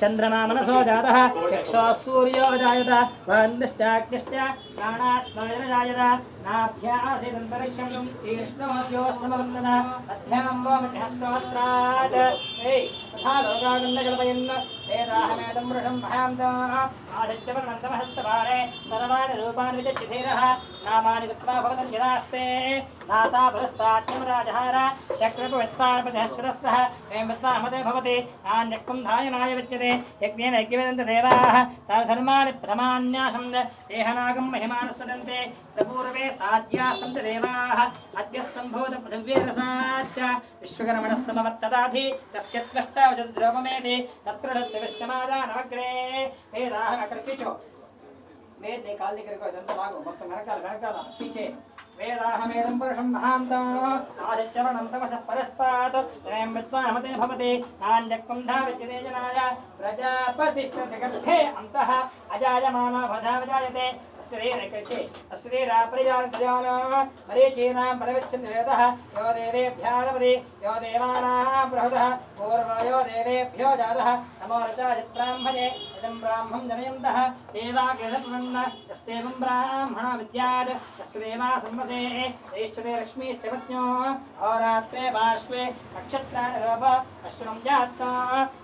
चंद्रमा मनसो जातः चक्षो सूर्यो जायत वन्दश्चाग्निश्च प्राणात्मायर्जायत नाभ्यासीदन्तरिक्षं शीर्ष्णोऽस्यो समवन्दन अभ्यां वो मध्यस्तोत्रात् तथा लोकागन्धकल्पयन् वेदाहमेदं वृषं महान्तः आदित्यवर्णन्तमहस्तभारे सर्वाणि रूपाणि विचिधीरः नामानि कृत्वा भवतं यदास्ते दाता पुरस्तात्मराजहार शक्रपवित्पार्पजश्रस्तः एवं विद्वामते भवति नान्यक्तं धायनाय विच्यते यज्ञेन यज्ञवेदन्त देवाः धर्माणि प्रथमान्यासं देहनागं महिमानुसदन्ते प्रपूर्वे साध्या सन्ति देवाः अद्य सम्भूत पृथिव्यरसाच्च विश्वकर्मणः समवर्तताधि तस्य त्वष्टावचद्रोपमेति तत्प्रढस्य विश्वमादानमग्रे वेदाः अकर्पिचो वेद निकाल लेकर को इधर लागो मत मेरकाल पीछे वेदाहमेदं पुरुषं महान्तम् आदित्यवर्णं तमसः परस्तात् त्रयं विद्वानमते भवति नान्यक्तं धाविच्यते जनाय प्रजापतिश्च जगर्भे अन्तः अजायमानो भधावजायते मरीचीनां परविच्छिन्नवेदः यो देवेभ्यारपति यो देवानां बृहदः पूर्वो यो देवेभ्यो जातः नमो रचाजिब्राह्मणे इदं ब्राह्मं जनयन्तः देवाग्रहप्रपन्न यस्तेवं ब्राह्मणो विद्यात् तस्य देवा संवसे ऐश्वरे लक्ष्मीश्च पत्न्यो अहोरात्रे पार्श्वे नक्षत्राणि रूप अश्विनं जात्वा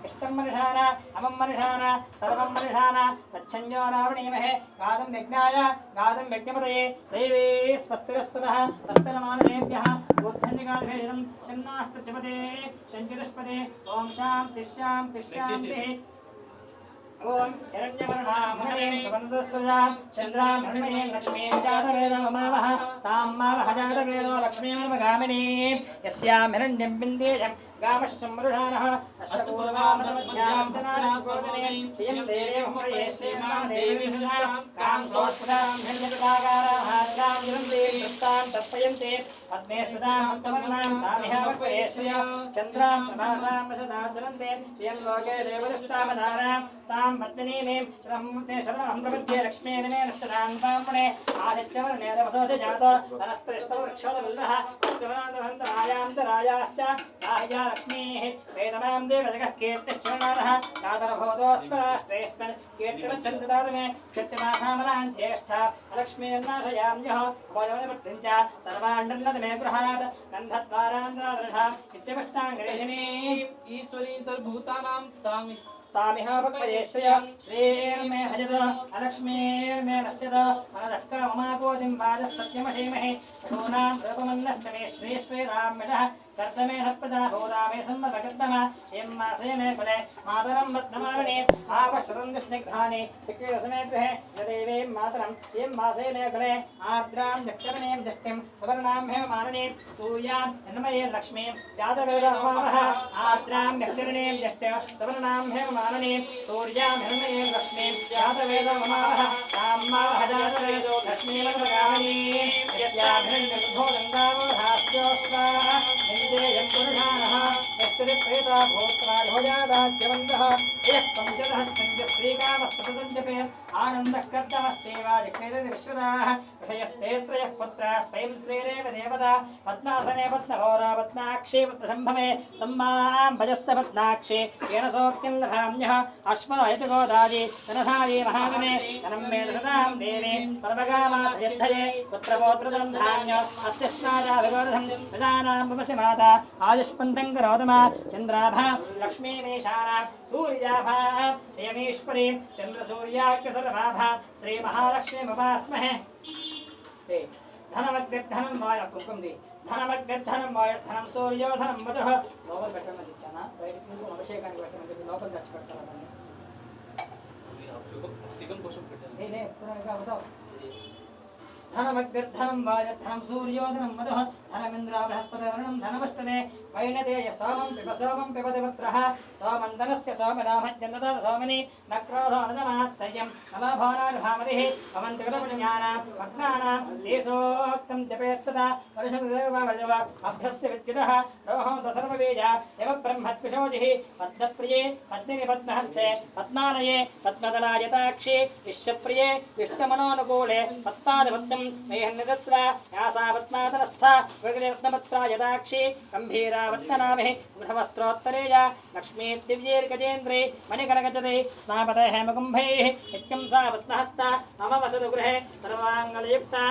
इष्टं मनुषाण अमं मनुषाण सर्वं मनुषाण तच्छन्यो रावणीमहे गादं यज्ञाय गादं यज्ञपतये दैवे स्वस्तिरस्तुतः तस्तनमाननेभ्यः गोभ्यन्निगाधेयं शन्नास्तचपते शञ्चिदुष्पदे ॐ शान्तिः ओम हिरण्यवर्णामणिं सुबन्धस्वजां चन्द्रां हिरण्मयीं लक्ष्मीं जातवेदममावः तां मावह जातवेदो लक्ष्मीमगामिनीं यस्यां हिरण्यं बिन्देयं गामश्चं मरुषाणः अष्टपूर्वामदमध्यामस्तनागोदने श्रियं देवीमये श्रीमां देवीसुधां कां सोत्पदां हिरण्यपदाकारां हाद्रां जलन्ते दत्तां तर्पयन्ते पद्मे स्मृतां मन्तवर्णां तामिहावक्वये श्रियं चन्द्रां प्रभासां वशदां जलन्ते श्रियं लोके देवदुष्टावधारां तां पद्मिनीं शरणं प्रपद्ये लक्ष्मीर्मे नश्चदान्ताम्पुणे आदित्यवर्णे तपसोऽधि जातो धनस्पतिस्तवृक्षोदवल्लः तस्यवनान्तरायान्तरायाश्च बाह्या लक्ष्मीः वेदमां देवजगः कीर्तिश्चरणारः कातरभूतोऽस्मराष्ट्रेऽस्मिन् कीर्तिमच्छन्ददातमे क्षत्रिमासामलां ज्येष्ठा अलक्ष्मीर्नाशयाम्यः भोजवनवृत्तिं च सर्वाण्डन्नतमे गृहात् गन्धद्वारान्द्रादृढा इत्यपुष्टाङ्गरेशिनी ईश्वरी सर्वभूतानां तामिह भक्वयेश्वय श्रीर्मे भजत अलक्ष्मीर्मे नश्यत अनदक्का ममाकोजिं वाजः सत्यमशीमहि पशूनां रूपमन्नस्य मे श्रीश्वेराम्यषः कर्तमेन प्रजा भूतामे सम्मतकर्तम शेम्मासे मे कुले मातरं बद्धमारुणे आपश्रुतं दुष्निग्धानि चिक्रीरसमे गृहे यदेवीं मातरं शेम्मासे मे कुले आर्द्रां जक्करणीं दृष्टिं सुवर्णां हेममारुणीं सूर्यां हिन्मये लक्ष्मीं जातवेदमावः आर्द्रां जक्करणीं दृष्टिं सुवर्णां हेममारुणीं सूर्यां हिन्मये लक्ष्मीं जातवेदमावः ताम्मावह जातवेदो लक्ष्मीमगामिनीं यस्याभिरण्यगर्भो गङ्गावोधास्योऽस्वा देयं पुरुषाणः यश्चरि प्रेता भूत्वा भोजादाद्यवन्तः यः पञ्चदः श्रीकामस्तुतं जपे आनन्दः कर्तमश्चैवाजिक्रीडति विश्वदाः विषयस्तेत्रयः पुत्राः स्वयं श्रीरेव देवता पद्मासने पद्मघोरा पद्माक्षी पुत्रसम्भवे तं मां भजस्य पद्माक्षी येन सौख्यं लभामि धाम्यः अश्वरायत गोदाजी धनधारी महागणे धनं मे दशतां देवी सर्वकामार्थसिद्धये पुत्रपौत्रधनं धान्य अस्तिष्णाजाभिगोरधं प्रजानां वपसि माता आयुष्पन्दं करोतमा चन्द्राभा लक्ष्मीमेषाना सूर्याभा यमीश्वरीं चन्द्रसूर्याख्यसर्वाभा श्रीमहालक्ष्मीमुपास्महे धनमग्निर्धनं माय कुङ्कुमदि धनमग्निर्धनं माय धनं सूर्यो धनं वचः లోపల పెట్టమని ఇచ్చానా బయటికి తీసి అభిషేకానికి పెట్టమని లోపల తెచ్చి పెడతారా దాన్ని పురాణిగా అవుతావు धनमग्निर्धनं वायद्धनं सूर्योधनं मधुः धनमिन्द्रो बृहस्पतिर्वरुणं धनमष्टने वैनतेय सोमं पिबति पुत्रः सोमन्दनस्य सोमनामज्जनदः सोमनि न क्रोधो न मात्सर्यं नलभोनानुभामतिः भवन्ति कृतपुण्यानां भग्नानां शेषोक्तं जपेत् सदा वर्षदेव अभ्यस्य विद्युतः रोहं सर्वबीज एव ब्रह्मत्विषोजिः पद्मप्रिये पद्मिनि पद्महस्ते पद्मालये पद्मदलायताक्षि विश्वप्रिये विष्णुमनोनुकूले पद्मादिपद्मं मेहन्निदस्व यासा पद्मातनस्था विग्ररत्नपत्रायदाक्षि गम्भीरावर्तनाभिः वृषवस्त्रोत्तरेय लक्ष्मी दिव्यैर्गजेन्द्रे मणिकनकजते स्नापते हेमकुम्भैः नित्यं सा पद्महस्ता मम वसतु गृहे सर्वाङ्गलयुक्ता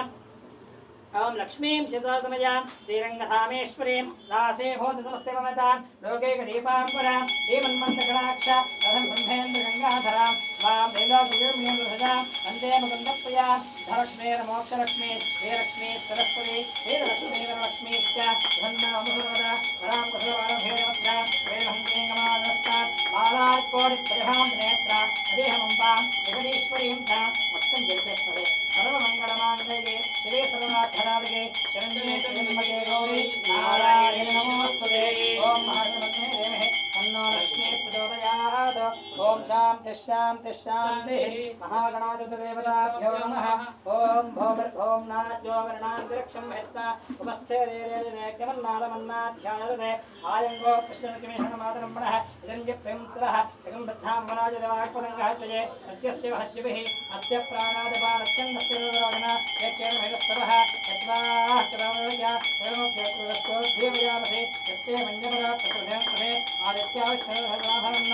ओम लक्ष्मीं शिवतनयां श्रीरंगधामेश्वरीं दासे भूतसमस्ते ममतां लोकैकदीपाङ्कुरां श्रीमन्मन्दकटाक्ष रथं ब्रह्मेन्द्र गङ्गाधरां वां दैलोकविर्म्येन्द्रधजां वन्दे मुकुन्दप्रियां धनलक्ष्मीर्मोक्षलक्ष्मी श्रीलक्ष्मी सरस्वती श्रीलक्ष्मीर्लक्ष्मीश्च धन्नामुसर्वदा वरां कुशलवारभेदवद्रां वेदहन्तेङ्गमानस्तां बालात्कोटिप्रतिभां नेत्रां अदेहमम्बां जगदीश्वरीं तां वक्तं जगतेश्वरे सर्वमङ्गलमाङ्गल्ये शिवे सर्वनाथराजगे शरण्ये त्र्यम्बके गौरी नारायणे नमोस्तुते ओम महागणपतये देमहे तन्नो लक्ष्मी प्रचोदयात् ओम शान्ति शान्ति शान्तिः महागणाधिपतिदेवताभ्यो नमः ओम भौम नाज्यो वर्णान्तरिक्षं हेत्ता उपस्थे देरेजने केवलनादमन्नाध्यायते आयङ्गो पश्यन्तिमेषणमातरं मनः इदं प्रेमसरः सकं वृद्धां वराजदेवाक्पदङ्गः चये सत्यस्य वहज्यभिः अस्य प्राणादपानत्यन्दस्य रोगना यच्चेन मेरस्तवः यद्वाः तदामया एवमभ्यकृतस्तो देवयामसे यत्ते मन्यपरात्तसुधे आदित्याविष्णुर्भद्राभरन्न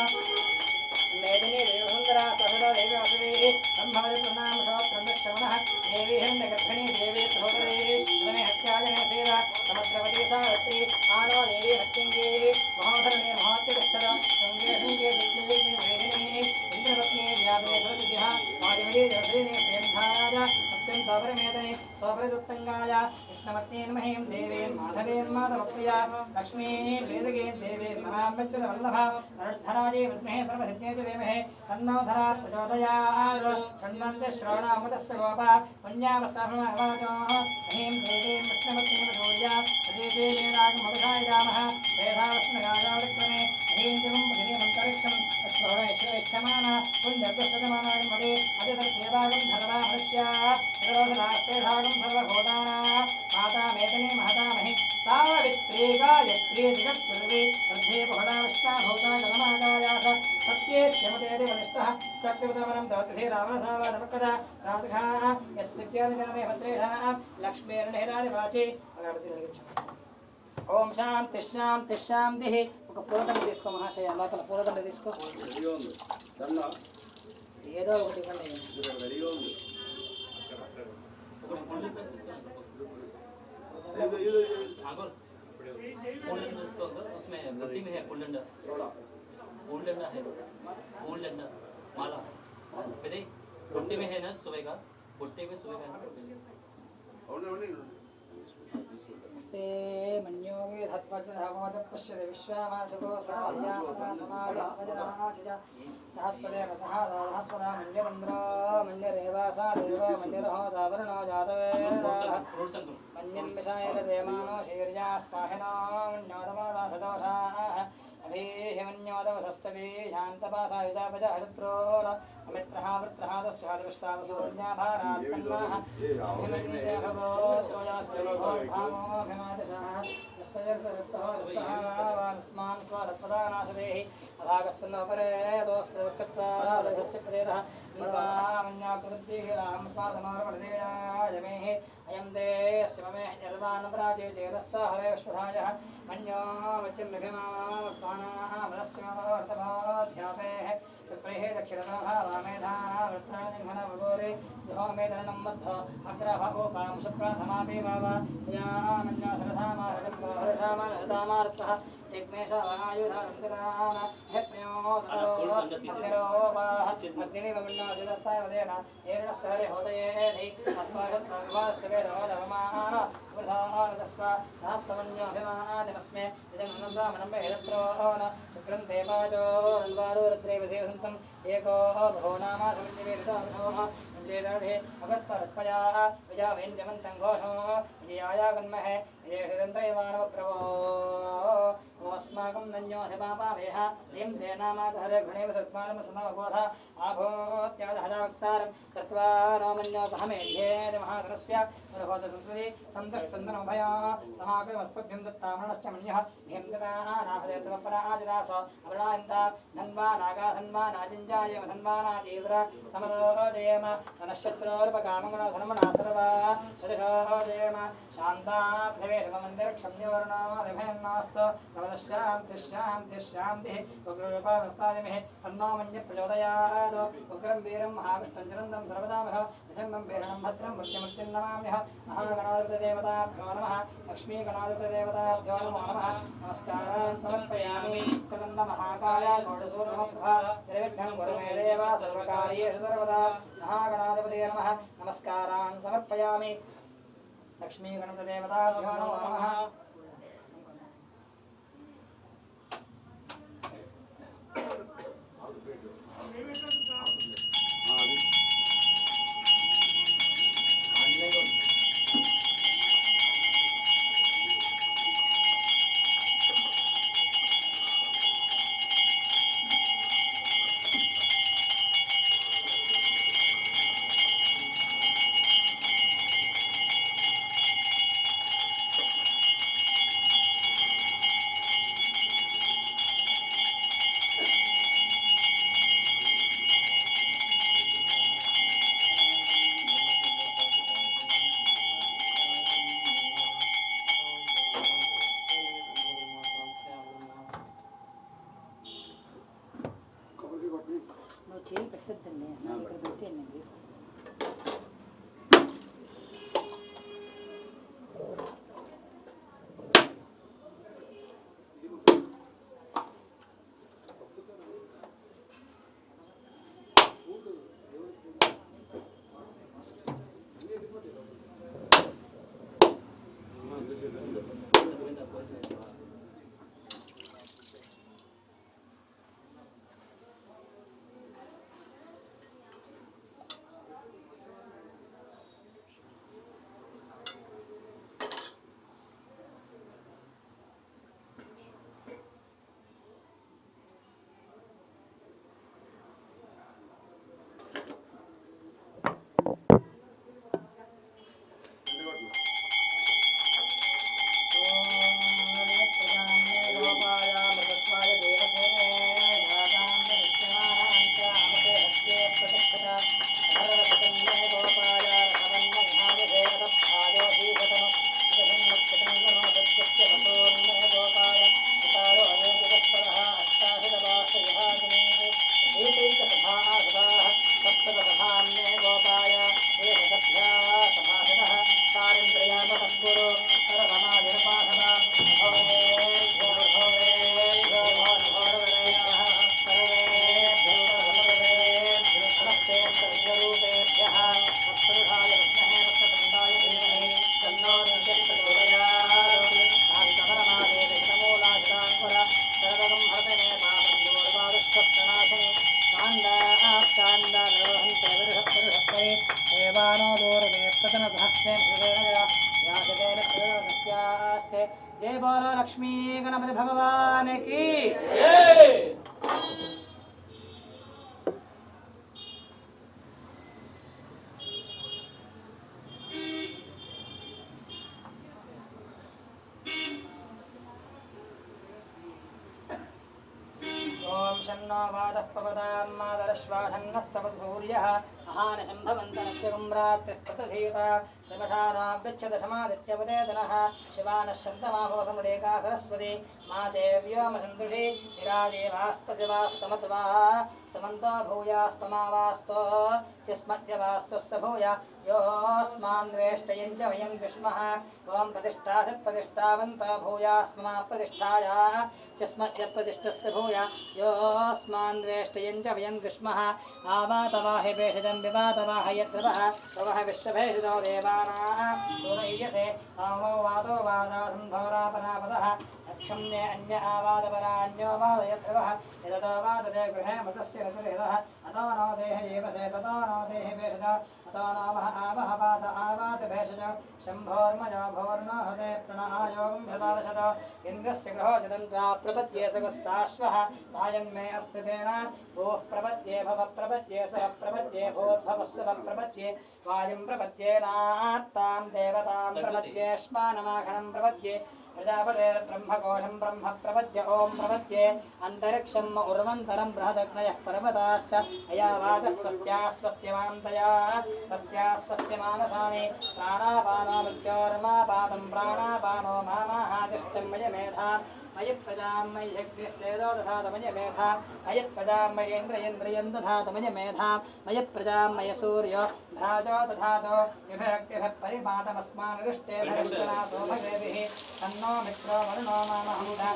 मेदिनी देवसुन्दरा सहदा देववसुभिः ब्रह्मवदप्रणाम सहस्रन्दक्षमणः देवी हिरण्यगर्भिणी देवी सहोदरी धने हत्याजने सेवा समुद्रवती सावित्री आनो देवी हत्यङ्गेः महोधरणे महोत्यगच्छद शृङ्गे शृङ्गे दिक्ये वेदिनी इन्द्रपत्नी व्यापे सरस्वतीः वायुमती जलधरिणी प्रियन्धाराज सत्यं स्वपरिमेतने स्वपरिदत्तङ्गाय कृष्णमत्नीन् महीं देवीन् माधवीन् माधवप्रिया लक्ष्मीः वेदगीन् देवीन् नमाम्यच्युतवल्लभा नरोद्धराजे विद्महे सर्वसिद्धे च धीमहि तन्नो धरात् प्रचोदयात् शृण्वन्ति श्रवणामृतस्य गोपा पुण्यावस्ताभमावाचोः महीं देवीं कृष्णमत्नीं प्रचोदया प्रदेशेनागमवसायिरामः वेदावस्मगायावृक्रमे महीन्दिवं पृथिवीमन्तरिक्षम् अश्वहणेश्वरेच्छमाना पुण्यप्रस्तमानागमदे अजतर्देवागं धनवाहस्या विरोधनास्तेषागं सर्वभूताना माता मेतने महतामहि सावित्री गायत्री जगत्कुर्वी अर्धे बहुधा विश्वा भूता गणमागायास सत्येत्यमतेति वनिष्ठः सत्यवतवरं दौतिथे रावणसावादपकदा राजघाः यस्यज्ञानिजनमे भद्रेषः लक्ष्मीर्निहिरादिवाचि ओम शांति शांति शांतिः ఒక పూలదండ తీసుకో మహాశయ లోపల పూలదండ తీసుకో ఏదో ఒకటి ఇవ్వండి उसमें गद्दी में है फूल डंडा है फूल डंडा माला फिर बुट्टे में है ना सुबह का बुट्टे में सुबह का स्ते मन्यो वेधत्वजधामोद पश्यते विश्वामासको साह्यामता समाजवजनाजज सहस्पदे सहस्पदा मन्यरन्द्रो मन्यरेवासा देवो मन्यरहोता वरुणो जातवे मन्यं विषायेन देवानो शीर्याः पाहिनो मन्योदमादा सदोषाः अभीहिमन्योदवसस्तवे शान्तपासायुधापजहरित्रोर अमित्रः वृत्रः दस्यादृष्टावसूर्याभारात्मन्नाः अभिमन्यभवो सोजास्त्रिभोर्भामोऽभिमादशः यस्मयर्सरस्सहोरस्सहावानस्मान् स्वरत्पदानाशदेहि अभागस्सन्नोपरे दोस्त्रवक्कत्वादस्य प्रदेतः मन्याकृतिः राम स्वार्थमारमणदेयाजमेः अयं ते अस्य ममे यर्वान्नपराजे चेदस्स हरे विश्वधायः मन्यो वच्यं नभिमास्वानाः मनस्योऽर्थभाध्यापेः प्रेहे दक्षिणतः वामेधाः वृत्राणिघनवगोरे यो मेदनं मध्य अग्रभोकां सुप्रथमापि वाव यामन्यो सरधामारजम्बहर्षामहतामार्तः एकमेषायुधारन्तराम हेप्न्योदरोपाः अग्निवमन्योजुदस्सावदेन एर्णस्वरे होदयेधि अत्वाशत्प्रविभास्वेदोदवमान वृधारदस्व सहस्रमन्योभिमादिनस्मे निजनं ब्राह्मणं वेदत्रोन विक्रन्ते वाचो रन्वारो रुद्रेव सेवसन्तम् एको भो नामा समितिवेदितांशोः मुञ्चेदर्भे अगत्परत्पया विजावेन्द्यमन्तं घोषो विजयाया गन्महे विजयशिरन्त्रैवानवप्रभो अस्माकं नन्योऽधिपापावेह ह्रीं ते नामाधरे घृणेव सत्मानमसमबोध आभूत्यादहदावक्तारं कृत्वा रोमन्योसहमेध्येति महाधनस्य रघोतसंस्कृति सन्तुष्टन्दनोभया समाकमत्पभ्यं दत्तामरणश्च मन्यः भीं ददानाभदेतमपराजिदास अवृणायन्ता धन्वा नागा धन्वा नाजिञ्जायम धन्वा नाजीव्र समदोजयेम धनश्शत्रोर्पकामङ्गलो धर्मणा सर्वा सदिशोजयेम शान्ता पृथिवे शिवमन्दिरक्षम्योर्णो दिभेन्नास्तु शान्तिः उग्ररूपावस्तादिमहे तन्नो मन्य प्रचोदयात् उग्रं वीरं महाविष्णुञ्जनन्दं सर्वदामः निशम्बं वीरणं भद्रं मृत्युमुच्चिं नमाम्यः महागणाधिपतिदेवताभ्यो नमः लक्ष्मीगणाधिपतिदेवताभ्यो नमो नमः नमस्कारान् समर्पयामि कृतन्न महाकाय कोटिसूर्यमप्रभा निर्विघ्नं कुरु मे देव सर्वकार्येषु सर्वदा महागणाधिपतये नमः नमस्कारान् समर्पयामि लक्ष्मीगणपतिदेवताभ्यो नमो नमः చేయి పెట్టద్దండి ఇక్కడ పెట్టి నేను తీసుకుంటాను जय बोलो लक्ष्मी गणपति भगवान की जय। ओम शन्नो वादः पवतां मातरश्वासन्नस्तवतु सूर्यः अहानशम्भवन्तनश्यगुं रात्रिः प्रतधीता श्रमशानाभ्यच्छदशमादित्यवदेतनः शिवानः शन्तमाभवसमुडेका सरस्वती माते व्योमसन्दृशि विराजेवास्तशिवास्तमत्वा स्तमन्तो भूयास्तमावास्तो चिस्मद्यवास्तुः स भूया योऽस्मान्द्वेष्टयं च वयं विष्मः ॐ प्रतिष्ठासत्प्रतिष्ठावन्तो भूयास्मा प्रतिष्ठाया चिस्मद्यप्रतिष्ठस्य भूया योऽस्मान्द्वेष्टयं च वयं विष्मः आवातवाहि भेषजं विवातवाह यद्वः तवः विश्वभेषजो देवानाः पूरय्यसे आमो वातो वादासन्धोरापरापदः क्षम्ये अन्य आवादपरान्यो वादयद्वः यदतो वादते गृहे मृतस्य ऋतुर्हितः अतो नो देह एवसे ततो नो देहि भेषज अतो नो वह आवह वात आवात भेषज शम्भोर्मयो भोर्नो हते प्रणहायोगं शतादशत इन्द्रस्य ग्रहोचदन्त्वा प्रपद्ये सगस्साश्वः सायं मे अस्त्रितेन भूः प्रपद्ये भव प्रपद्ये सह प्रपद्ये भूद्भवस्व प्रपद्ये वायुं प्रपद्ये नात्तां देवतां प्रपद्येष्मानमाखनं प्रपद्ये प्रजापतेर्ब्रह्मकोशं ब्रह्म प्रपद्य ॐ प्रपद्ये अन्तरिक्षम् उर्वन्तरं बृहदग्नयः पर्वताश्च अयावादस्वस्त्यास्वस्त्यमान्तया तस्यास्वस्त्यमानसानि प्राणापानो मृत्योर्मापातं प्राणापानो मामाहातिष्ठं मय मेधा मयि प्रजां मयि यज्ञस्तेजो दधात मय मेधा मयि प्रजां मयेन्द्रियं दधात मय मेधा मयि प्रजां मय सूर्यो भ्राजो दधातो विभक्तिभिः परिपातमस्मानुष्टेभिर्विश्वनाथो भगेभिः तन्नो मित्रो वरुणो मामहूता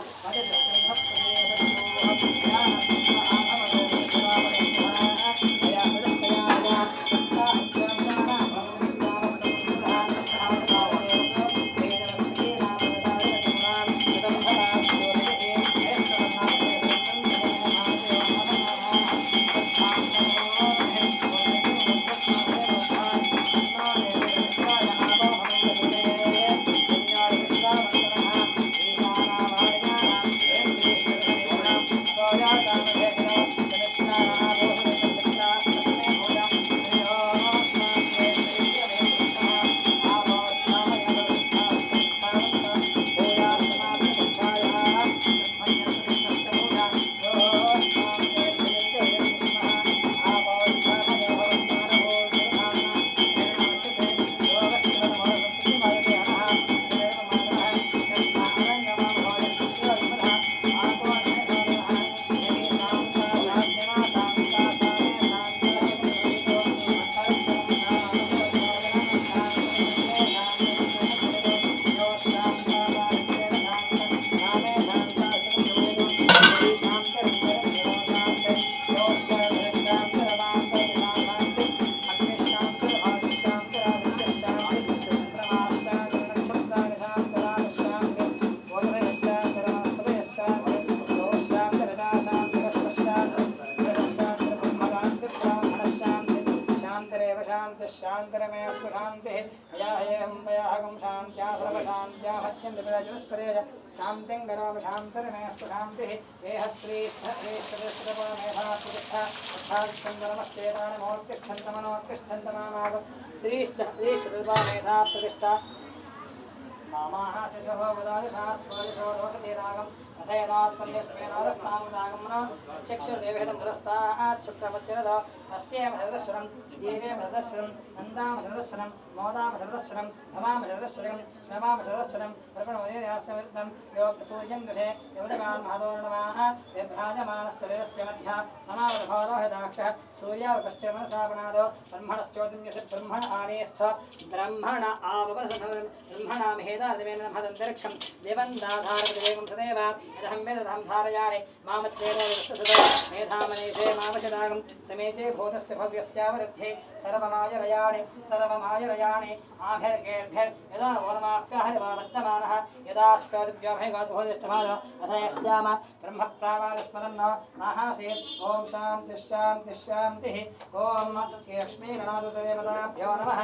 शांतिरमेस्तु शांतिः अयाहेयं वयाहगं शान्त्या सर्वशान्त्या भत्यन्तविरजनुष्पदेज शान्तिं करोमि शान्तिरमेस्तु शान्तिः देहश्रीष्ठश्रीष्ठमेधास्तिष्ठा अर्थात्सन्दनमश्चेतानि मोत्तिष्ठन्तमनोत्तिष्ठन्तमामागं श्रीष्ठरूपा प्रतिष्ठा मामाः शिशुः वदादिशाः स्वदिशो दोषतीरागम् असेनात्मन्यस्मेनारस्तामुदागमन चक्षुर्देवेदं पुरस्ताच्छुक्रपत्यरद अस्येव सदर्शनं जीवेम सदर्शनं नन्दाम सदर्शनं मोदाम सदर्शनं भवाम सदर्शनं श्रवाम सदर्शनं प्रपणोदयास्यमिदं योगसूर्यं गृहे यवदगान् महदोर्णवाः यद्भ्राजमानस्य वेदस्य मध्या समावधोरोहिताक्षः सूर्यावकश्च मनसापणादो ब्रह्मणश्चोदन्यस्य ब्रह्मण आनेस्थ ब्रह्मण आवपरसधनं ब्रह्मणा महेदार्दवेन महदन्तरिक्षं देवं दाधारपतिवेगं सदैव यदहं वेदधं धारयामि मामत्वेनो विश्वसदो मेधामनीषे मावशदागं समेचे भूतस्य भव्यस्यावरुद्धे सर्वमायरयाणि आभिर्गेर्भिर्यदा वनमाप्याहरिवा वर्तमानः यदास्पदिव्याभयगाद्भोदिष्टमाद अथ यस्याम ब्रह्मप्रावादस्मदन्नो नाहासीत् ॐ शान्तिः ॐ लक्ष्मीगणादुतदेवताभ्यो नमः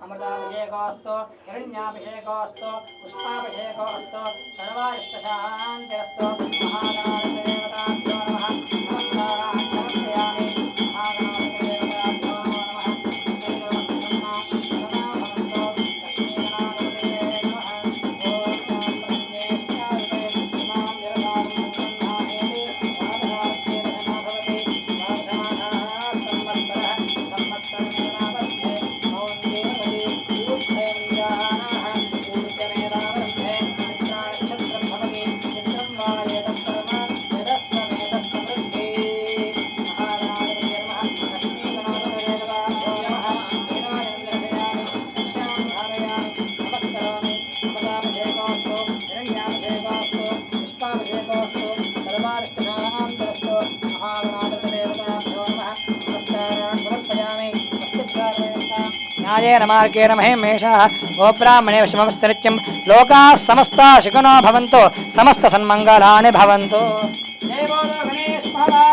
अमृताभिषेकोऽस्तु हिरण्याभिषेकोऽस्तु पुष्पाभिषेकोऽस्तु सर्वारिष्टशान्तिरस्तु महागणाधिदेवताभ्यो नमः नमस्काराः समर्पयामि महागणाधिदेवताभ्यो नमः लक्ष्मीगणाधिदेवताभ्यो नमः न्यायेन मार्गेण महेमेषः ओ ब्राह्मणे वशमस्तु नित्यं लोकाः समस्ता सुखिनो भवन्तु समस्तसन्मङ्गलानि भवन्तु जय बोलो गणेश महाराज